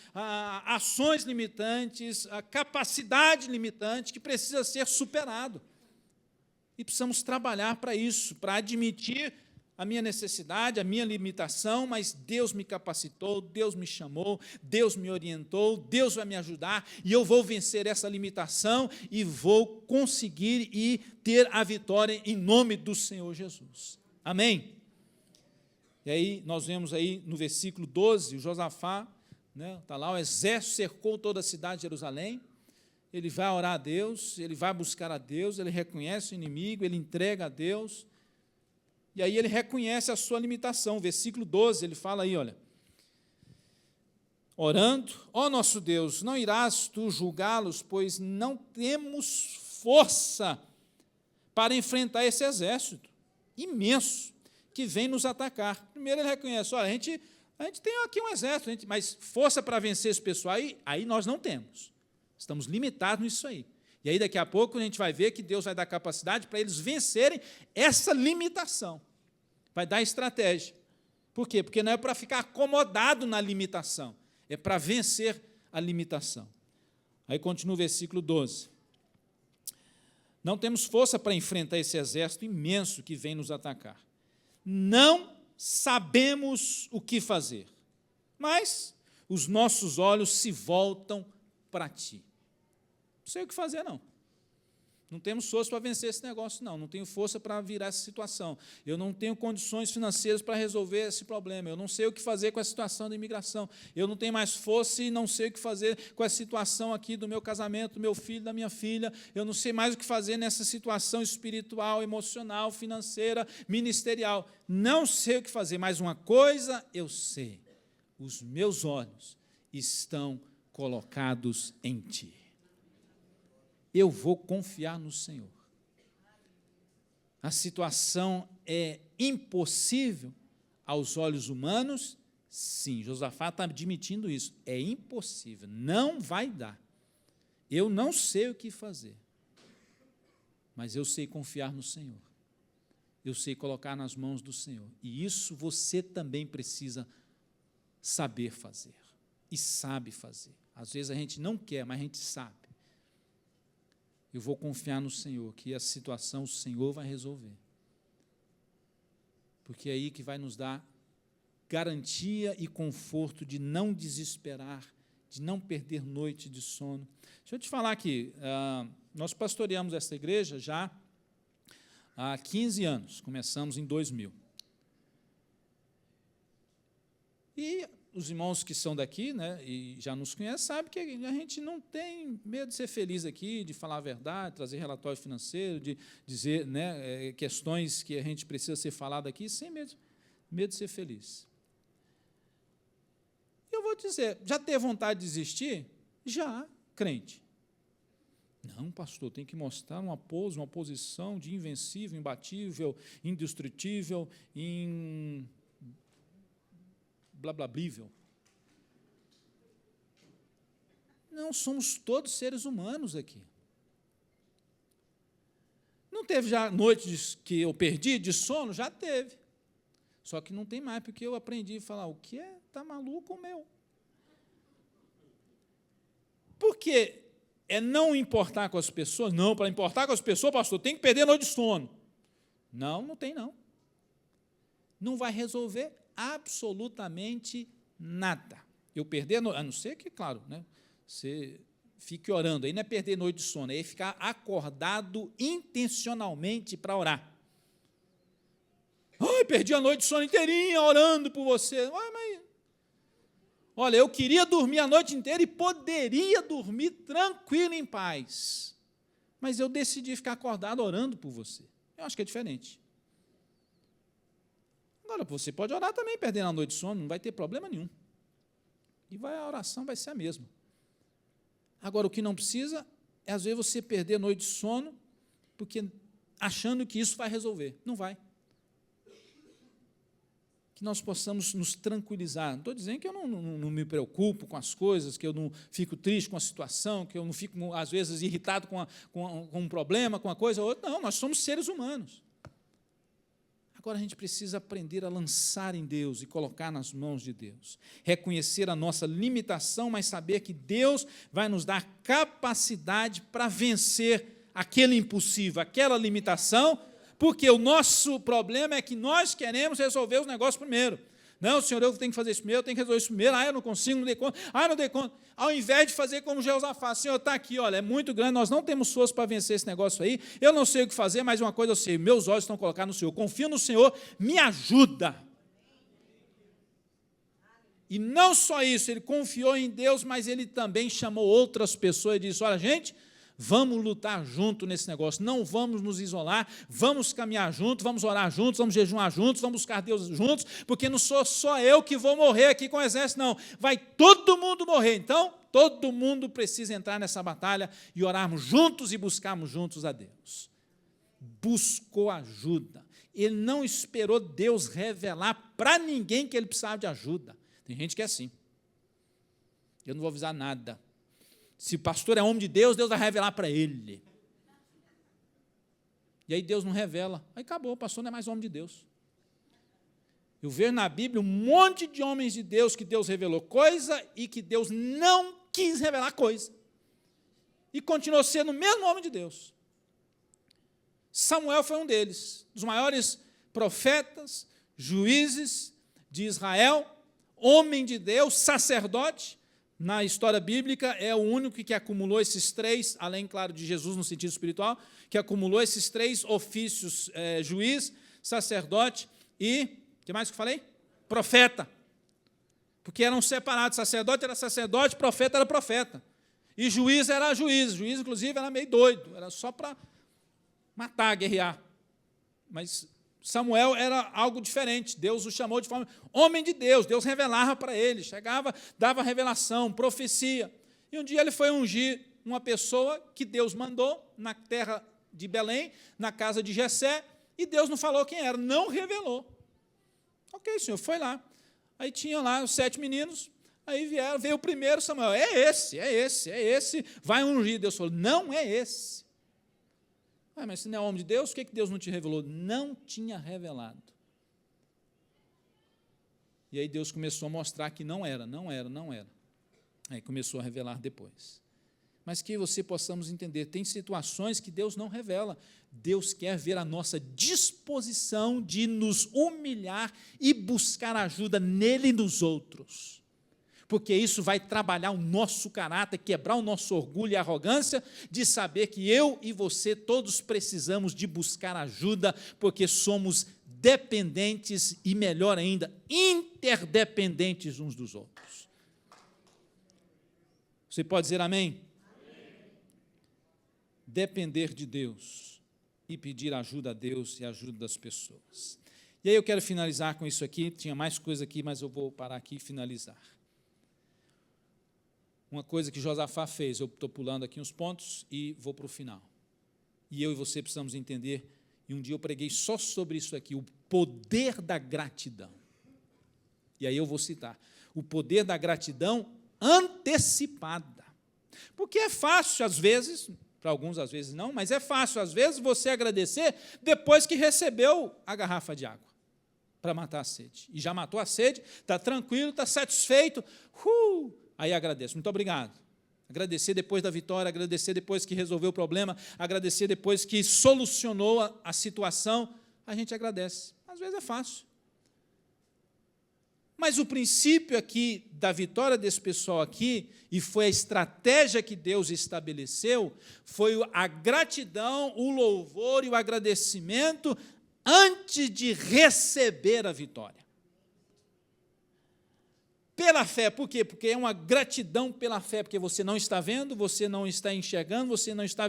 ações limitantes, a capacidade limitante que precisa ser superado. E precisamos trabalhar para isso, para admitir a minha necessidade, a minha limitação, mas Deus me capacitou, Deus me chamou, Deus me orientou, Deus vai me ajudar, e eu vou vencer essa limitação e vou conseguir e ter a vitória em nome do Senhor Jesus. Amém? E aí, nós vemos aí no versículo 12, o Josafá, está lá, o exército cercou toda a cidade de Jerusalém, ele vai orar a Deus, ele vai buscar a Deus, ele reconhece o inimigo, ele entrega a Deus, e aí ele reconhece a sua limitação. Versículo 12, ele fala aí, olha, orando, ó nosso Deus, não irás tu julgá-los, pois não temos força para enfrentar esse exército imenso que vem nos atacar. Primeiro ele reconhece, olha, a gente tem aqui um exército, mas força para vencer esse pessoal, aí nós não temos. Estamos limitados nisso aí. E aí, daqui a pouco, a gente vai ver que Deus vai dar capacidade para eles vencerem essa limitação. Vai dar estratégia. Por quê? Porque não é para ficar acomodado na limitação, é para vencer a limitação. Aí continua o versículo 12. Não temos força para enfrentar esse exército imenso que vem nos atacar. Não sabemos o que fazer, mas os nossos olhos se voltam para ti. Não sei o que fazer, não. Não temos força para vencer esse negócio, não. Não tenho força para virar essa situação. Eu não tenho condições financeiras para resolver esse problema. Eu não sei o que fazer com a situação da imigração. Eu não tenho mais força e não sei o que fazer com a situação aqui do meu casamento, do meu filho, da minha filha. Eu não sei mais o que fazer nessa situação espiritual, emocional, financeira, ministerial. Não sei o que fazer, mas uma coisa eu sei. Os meus olhos estão colocados em ti. Eu vou confiar no Senhor. A situação é impossível aos olhos humanos? Sim, Josafá está admitindo isso. É impossível, não vai dar. Eu não sei o que fazer, mas eu sei confiar no Senhor. Eu sei colocar nas mãos do Senhor. E isso você também precisa saber fazer. E sabe fazer. Às vezes a gente não quer, mas a gente sabe. Eu vou confiar no Senhor, que a situação o Senhor vai resolver. Porque é aí que vai nos dar garantia e conforto de não desesperar, de não perder noite de sono. Deixa eu te falar aqui, nós pastoreamos essa igreja já há 15 anos, começamos em 2000. E os irmãos que são daqui, e já nos conhecem, sabem que a gente não tem medo de ser feliz aqui, de falar a verdade, trazer relatório financeiro, de dizer questões que a gente precisa ser falado aqui, sem medo de ser feliz. Eu vou dizer, já teve vontade de desistir? Já, crente. Não, pastor, tem que mostrar uma posição de invencível, imbatível, indestrutível, blablablível. Não, somos todos seres humanos aqui. Não teve já noites que eu perdi de sono? Já teve. Só que não tem mais, porque eu aprendi a falar, o que é? Está maluco o meu? Porque é não importar com as pessoas? Não, para importar com as pessoas, pastor, tem que perder a noite de sono. Não tem não. Não vai resolver absolutamente nada. Eu perder, a não ser que, claro, você fique orando, aí não é perder noite de sono, é ficar acordado intencionalmente para orar. Ai, perdi a noite de sono inteirinha orando por você. Olha, eu queria dormir a noite inteira e poderia dormir tranquilo, em paz, mas eu decidi ficar acordado orando por você. Eu acho que é diferente. Agora, você pode orar também perdendo a noite de sono, não vai ter problema nenhum. E a oração vai ser a mesma. Agora, o que não precisa é, às vezes, você perder a noite de sono, porque achando que isso vai resolver. Não vai. Que nós possamos nos tranquilizar. Não estou dizendo que eu não me preocupo com as coisas, que eu não fico triste com a situação, que eu não fico, às vezes, irritado com um problema, com uma coisa ou outra. Não, nós somos seres humanos. Agora a gente precisa aprender a lançar em Deus e colocar nas mãos de Deus. Reconhecer a nossa limitação, mas saber que Deus vai nos dar capacidade para vencer aquele impossível, aquela limitação, porque o nosso problema é que nós queremos resolver os negócios primeiro. Não, Senhor, eu tenho que fazer isso primeiro, eu tenho que resolver isso primeiro, eu não consigo, não dei conta, não dei conta. Ao invés de fazer como Jeosafá, Senhor, está aqui, olha, é muito grande, nós não temos força para vencer esse negócio aí, eu não sei o que fazer, mas uma coisa eu sei, meus olhos estão colocados no Senhor, confio no Senhor, me ajuda. E não só isso, ele confiou em Deus, mas ele também chamou outras pessoas e disse, olha, gente, vamos lutar junto nesse negócio, não vamos nos isolar, vamos caminhar juntos, vamos orar juntos, vamos jejuar juntos, vamos buscar Deus juntos, porque não sou só eu que vou morrer aqui com o exército, não, vai todo mundo morrer. Então, todo mundo precisa entrar nessa batalha e orarmos juntos e buscarmos juntos a Deus. Buscou ajuda, ele não esperou Deus revelar para ninguém que ele precisava de ajuda. Tem gente que é assim, eu não vou avisar nada. Se o pastor é homem de Deus, Deus vai revelar para ele. E aí Deus não revela. Aí acabou, o pastor não é mais homem de Deus. Eu vejo na Bíblia um monte de homens de Deus que Deus revelou coisa e que Deus não quis revelar coisa. E continuou sendo o mesmo homem de Deus. Samuel foi um deles, dos maiores profetas, juízes de Israel, homem de Deus, sacerdote. Na história bíblica, é o único que acumulou esses três, além, claro, de Jesus no sentido espiritual, que acumulou esses três ofícios, juiz, sacerdote e, o que mais que eu falei? Profeta. Porque eram separados, sacerdote era sacerdote, profeta era profeta. E juiz era juiz. Juiz, inclusive, era meio doido, era só para matar, guerrear. Mas Samuel era algo diferente, Deus o chamou de forma homem de Deus, Deus revelava para ele, chegava, dava revelação, profecia. E um dia ele foi ungir uma pessoa que Deus mandou na terra de Belém, na casa de Jessé, e Deus não falou quem era, não revelou. Ok, senhor, foi lá. Aí tinham lá os 7 meninos, aí veio o primeiro, Samuel, é esse, vai ungir. Deus falou, não é esse. Mas se não é homem de Deus, por que Deus não te revelou? Não tinha revelado. E aí Deus começou a mostrar que não era. Aí começou a revelar depois. Mas que você possamos entender, tem situações que Deus não revela. Deus quer ver a nossa disposição de nos humilhar e buscar ajuda nele e nos outros. Porque isso vai trabalhar o nosso caráter, quebrar o nosso orgulho e arrogância de saber que eu e você todos precisamos de buscar ajuda, porque somos dependentes e, melhor ainda, interdependentes uns dos outros. Você pode dizer amém? Amém. Depender de Deus e pedir ajuda a Deus e ajuda das pessoas. E aí eu quero finalizar com isso aqui, tinha mais coisa aqui, mas eu vou parar aqui e finalizar. Uma coisa que Josafá fez, eu estou pulando aqui uns pontos e vou para o final. E eu e você precisamos entender, e um dia eu preguei só sobre isso aqui, o poder da gratidão. E aí eu vou citar, o poder da gratidão antecipada. Porque é fácil, às vezes, para alguns às vezes não, mas é fácil, às vezes, você agradecer depois que recebeu a garrafa de água, para matar a sede. E já matou a sede, está tranquilo, está satisfeito, aí agradeço, muito obrigado. Agradecer depois da vitória, agradecer depois que resolveu o problema, agradecer depois que solucionou a situação, a gente agradece. Às vezes é fácil. Mas o princípio aqui da vitória desse pessoal aqui, e foi a estratégia que Deus estabeleceu, foi a gratidão, o louvor e o agradecimento antes de receber a vitória. Pela fé, por quê? Porque é uma gratidão pela fé, porque você não está vendo, você não está enxergando, você não está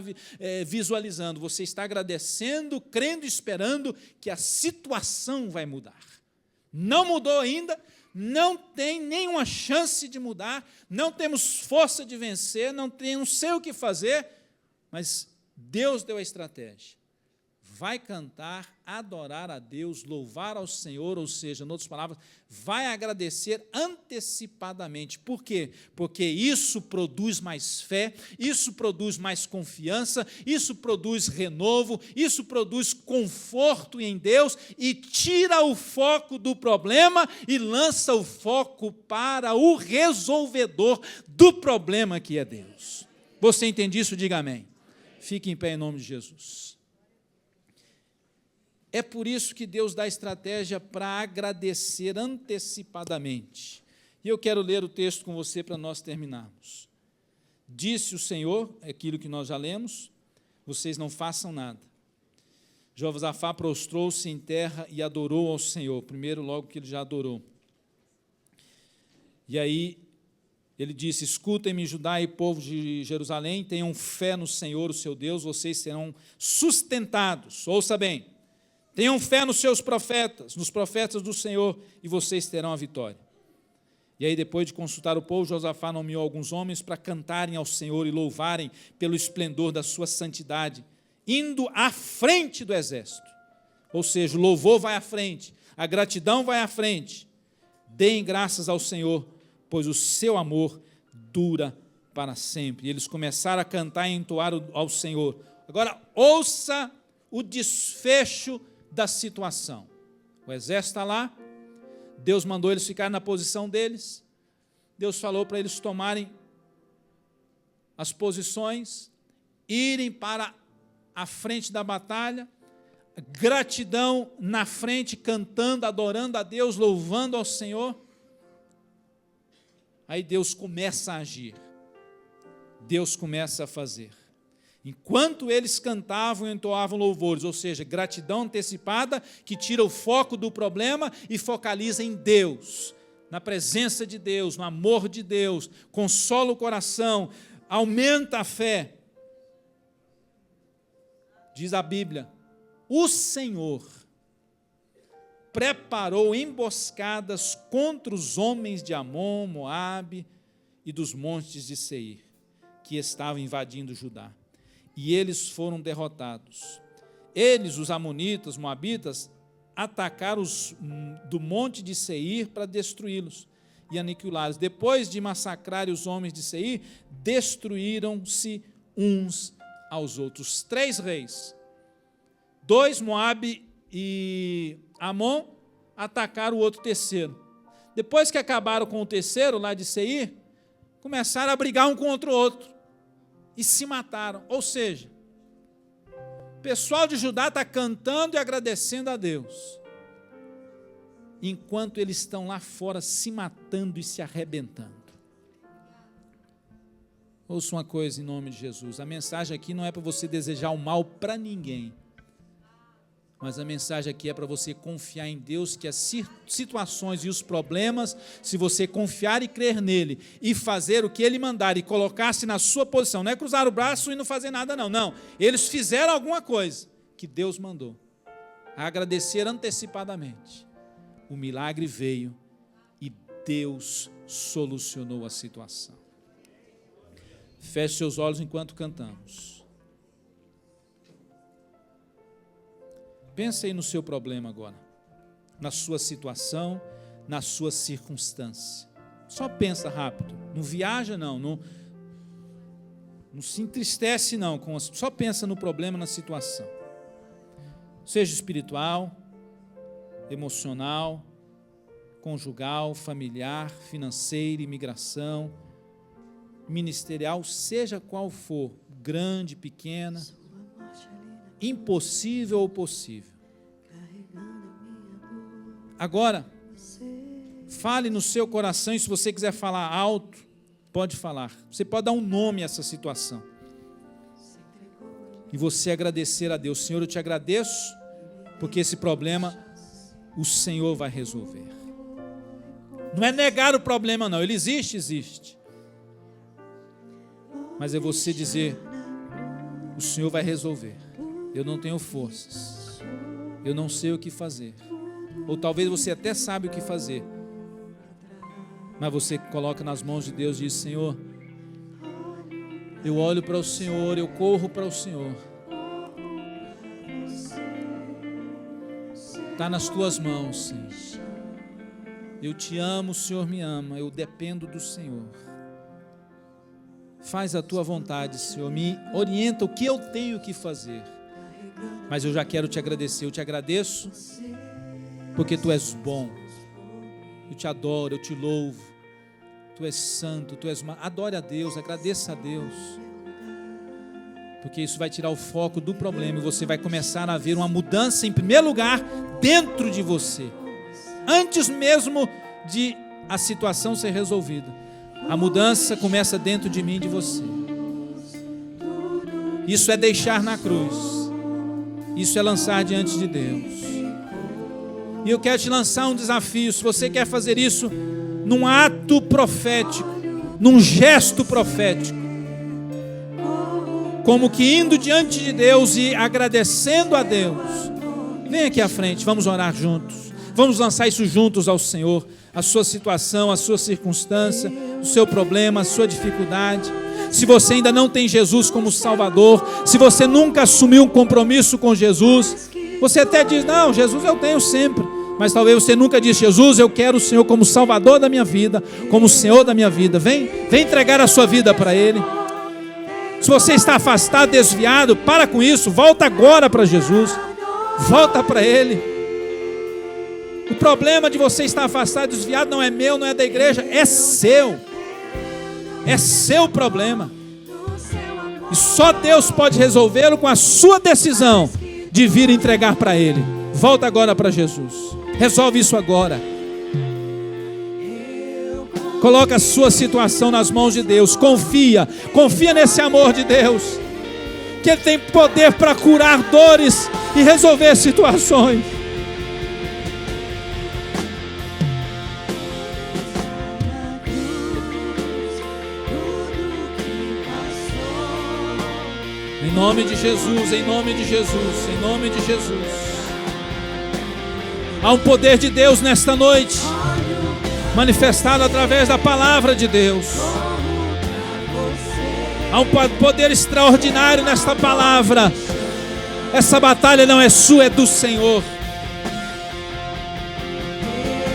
visualizando, você está agradecendo, crendo, esperando que a situação vai mudar. Não mudou ainda, não tem nenhuma chance de mudar, não temos força de vencer, não sei o que fazer, mas Deus deu a estratégia. vai cantar, adorar a Deus, louvar ao Senhor, ou seja, em outras palavras, vai agradecer antecipadamente. Por quê? Porque isso produz mais fé, isso produz mais confiança, isso produz renovo, isso produz conforto em Deus e tira o foco do problema e lança o foco para o resolvedor do problema que é Deus. Você entende isso? Diga amém. Fique em pé em nome de Jesus. É por isso que Deus dá estratégia para agradecer antecipadamente. E eu quero ler o texto com você para nós terminarmos. Disse o Senhor, é aquilo que nós já lemos, vocês não façam nada. Josafá prostrou-se em terra e adorou ao Senhor, primeiro logo que ele já adorou. E aí ele disse, escutem-me, Judá e povo de Jerusalém, tenham fé no Senhor, o seu Deus, vocês serão sustentados. Ouça bem, tenham fé nos seus profetas, nos profetas do Senhor, e vocês terão a vitória. E aí, depois de consultar o povo, Josafá nomeou alguns homens para cantarem ao Senhor e louvarem pelo esplendor da sua santidade, indo à frente do exército. Ou seja, o louvor vai à frente, a gratidão vai à frente. Deem graças ao Senhor, pois o seu amor dura para sempre. E eles começaram a cantar e entoar ao Senhor. Agora, ouça o desfecho da situação. O exército está lá, Deus mandou eles ficarem na posição deles, Deus falou para eles tomarem as posições, irem para a frente da batalha, gratidão na frente, cantando, adorando a Deus, louvando ao Senhor. Aí Deus começa a agir, Deus começa a fazer. Enquanto eles cantavam e entoavam louvores, ou seja, gratidão antecipada que tira o foco do problema e focaliza em Deus, na presença de Deus, no amor de Deus, consola o coração, aumenta a fé. Diz a Bíblia, o Senhor preparou emboscadas contra os homens de Amon, Moabe e dos montes de Seir, que estavam invadindo Judá. E eles foram derrotados. Eles, os amonitas, moabitas, atacaram os do monte de Seir para destruí-los e aniquilá-los. Depois de massacrarem os homens de Seir, destruíram-se uns aos outros. 3 reis, 2, Moabe e Amon, atacaram o outro terceiro. Depois que acabaram com o terceiro, lá de Seir, começaram a brigar um contra o outro e se mataram. Ou seja, o pessoal de Judá está cantando e agradecendo a Deus, enquanto eles estão lá fora se matando e se arrebentando. Ouça uma coisa em nome de Jesus, a mensagem aqui não é para você desejar o mal para ninguém, mas a mensagem aqui é para você confiar em Deus, que as situações e os problemas, se você confiar e crer nele, e fazer o que ele mandar, e colocar-se na sua posição, não é cruzar o braço e não fazer nada não, eles fizeram alguma coisa que Deus mandou, agradecer antecipadamente, o milagre veio e Deus solucionou a situação. Feche seus olhos enquanto cantamos. Pensa aí no seu problema agora, na sua situação, na sua circunstância. Só pensa rápido, não viaja não se entristece não, só pensa no problema, na situação. Seja espiritual, emocional, conjugal, familiar, financeira, imigração, ministerial, seja qual for, grande, pequena, impossível ou possível. Agora, fale no seu coração, e se você quiser falar alto, pode falar. Você pode dar um nome a essa situação. E você agradecer a Deus. Senhor, eu te agradeço, porque esse problema o Senhor vai resolver. Não é negar o problema não, ele existe. Mas é você dizer, o Senhor vai resolver. Eu não tenho forças, eu não sei o que fazer, ou talvez você até sabe o que fazer, mas você coloca nas mãos de Deus e diz, Senhor, eu olho para o Senhor, eu corro para o Senhor, Está nas tuas mãos, Senhor. Eu te amo, o Senhor me ama, eu dependo do Senhor. Faz a tua vontade, Senhor, me orienta o que eu tenho que fazer. Mas eu já quero te agradecer, eu te agradeço porque tu és bom. Eu te adoro, eu te louvo. Tu és santo, tu és... Adore a Deus, agradeça a Deus. Porque isso vai tirar o foco do problema e você vai começar a ver uma mudança, em primeiro lugar, dentro de você. Antes mesmo de a situação ser resolvida. A mudança começa dentro de mim e de você. Isso é deixar na cruz. Isso é lançar diante de Deus. E eu quero te lançar um desafio. Se você quer fazer isso num ato profético, num gesto profético, como que indo diante de Deus e agradecendo a Deus, vem aqui à frente, vamos orar juntos. Vamos lançar isso juntos ao Senhor. A sua situação, a sua circunstância, o seu problema, a sua dificuldade. Se você ainda não tem Jesus como Salvador, se você nunca assumiu um compromisso com Jesus, você até diz, não, Jesus eu tenho sempre. Mas talvez você nunca disse, Jesus, eu quero o Senhor como Salvador da minha vida, como Senhor da minha vida. Vem entregar a sua vida para Ele. Se você está afastado, desviado, para com isso, volta agora para Jesus. Volta para Ele. O problema de você estar afastado, desviado, não é meu, não é da igreja, é seu. É seu problema. E só Deus pode resolvê-lo com a sua decisão de vir entregar para Ele. Volta agora para Jesus. Resolve isso agora. Coloca a sua situação nas mãos de Deus. Confia nesse amor de Deus. Que Ele tem poder para curar dores e resolver situações. Em nome de Jesus, em nome de Jesus, em nome de Jesus. Há um poder de Deus nesta noite, manifestado através da palavra de Deus. Há um poder extraordinário nesta palavra. Essa batalha não é sua, é do Senhor.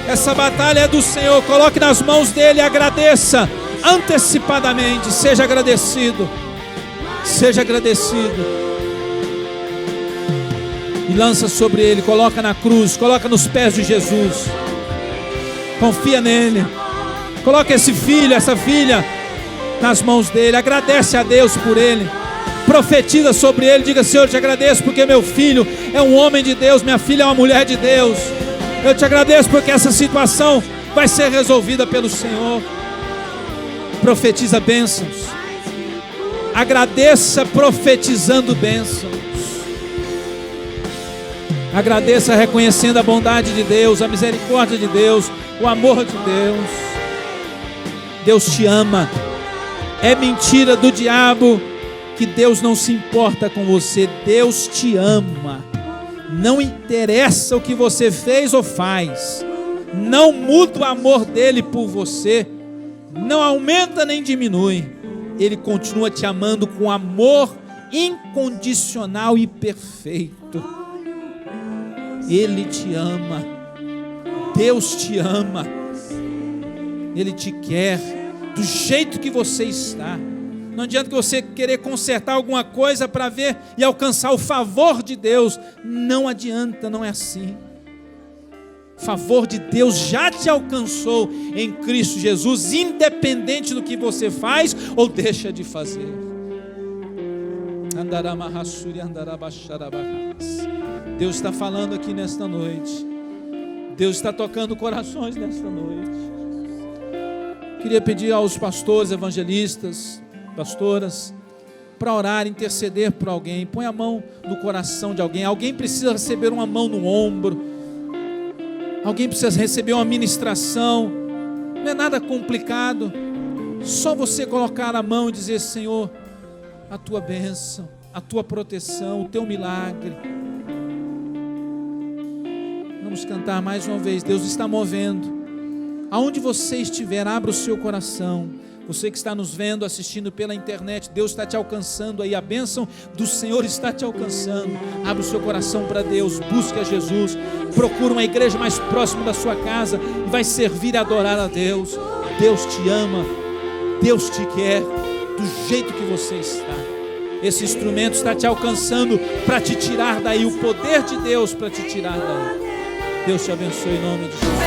Essa batalha é do Senhor. Coloque nas mãos dele e agradeça antecipadamente. Seja agradecido. Seja agradecido. E lança sobre ele, coloca na cruz, coloca nos pés de Jesus. Confia nele. Coloca esse filho, essa filha nas mãos dele. Agradece a Deus por ele. Profetiza sobre ele, diga, Senhor, eu te agradeço porque meu filho é um homem de Deus, minha filha é uma mulher de Deus. Eu te agradeço porque essa situação vai ser resolvida pelo Senhor. Profetiza bênçãos. Agradeça profetizando bênçãos. Agradeça reconhecendo a bondade de Deus, a misericórdia de Deus, o amor de Deus. Deus te ama. É mentira do diabo que Deus não se importa com você. Deus te ama. Não interessa o que você fez ou faz. Não muda o amor dele por você. Não aumenta nem diminui. Ele continua te amando com amor incondicional e perfeito. Ele te ama. Deus te ama. Ele te quer do jeito que você está. Não adianta que você querer consertar alguma coisa para ver e alcançar o favor de Deus. Não adianta, não é assim. O favor de Deus já te alcançou em Cristo Jesus, independente do que você faz ou deixa de fazer. Deus está falando aqui nesta noite. Deus está tocando corações nesta noite. Queria pedir aos pastores, evangelistas, pastoras, para orar, interceder por alguém. Põe a mão no coração de alguém. Alguém precisa receber uma mão no ombro. Alguém precisa receber uma ministração. Não é nada complicado. Só você colocar a mão e dizer, Senhor, a tua bênção, a tua proteção, o teu milagre. Vamos cantar mais uma vez. Deus está movendo. Aonde você estiver, abra o seu coração. Você que está nos vendo, assistindo pela internet, Deus está te alcançando aí, a bênção do Senhor está te alcançando. Abre o seu coração para Deus, busque a Jesus, procure uma igreja mais próxima da sua casa e vai servir e adorar a Deus. Deus te ama, Deus te quer do jeito que você está. Esse instrumento está te alcançando para te tirar daí, o poder de Deus para te tirar daí. Deus te abençoe em nome de Jesus.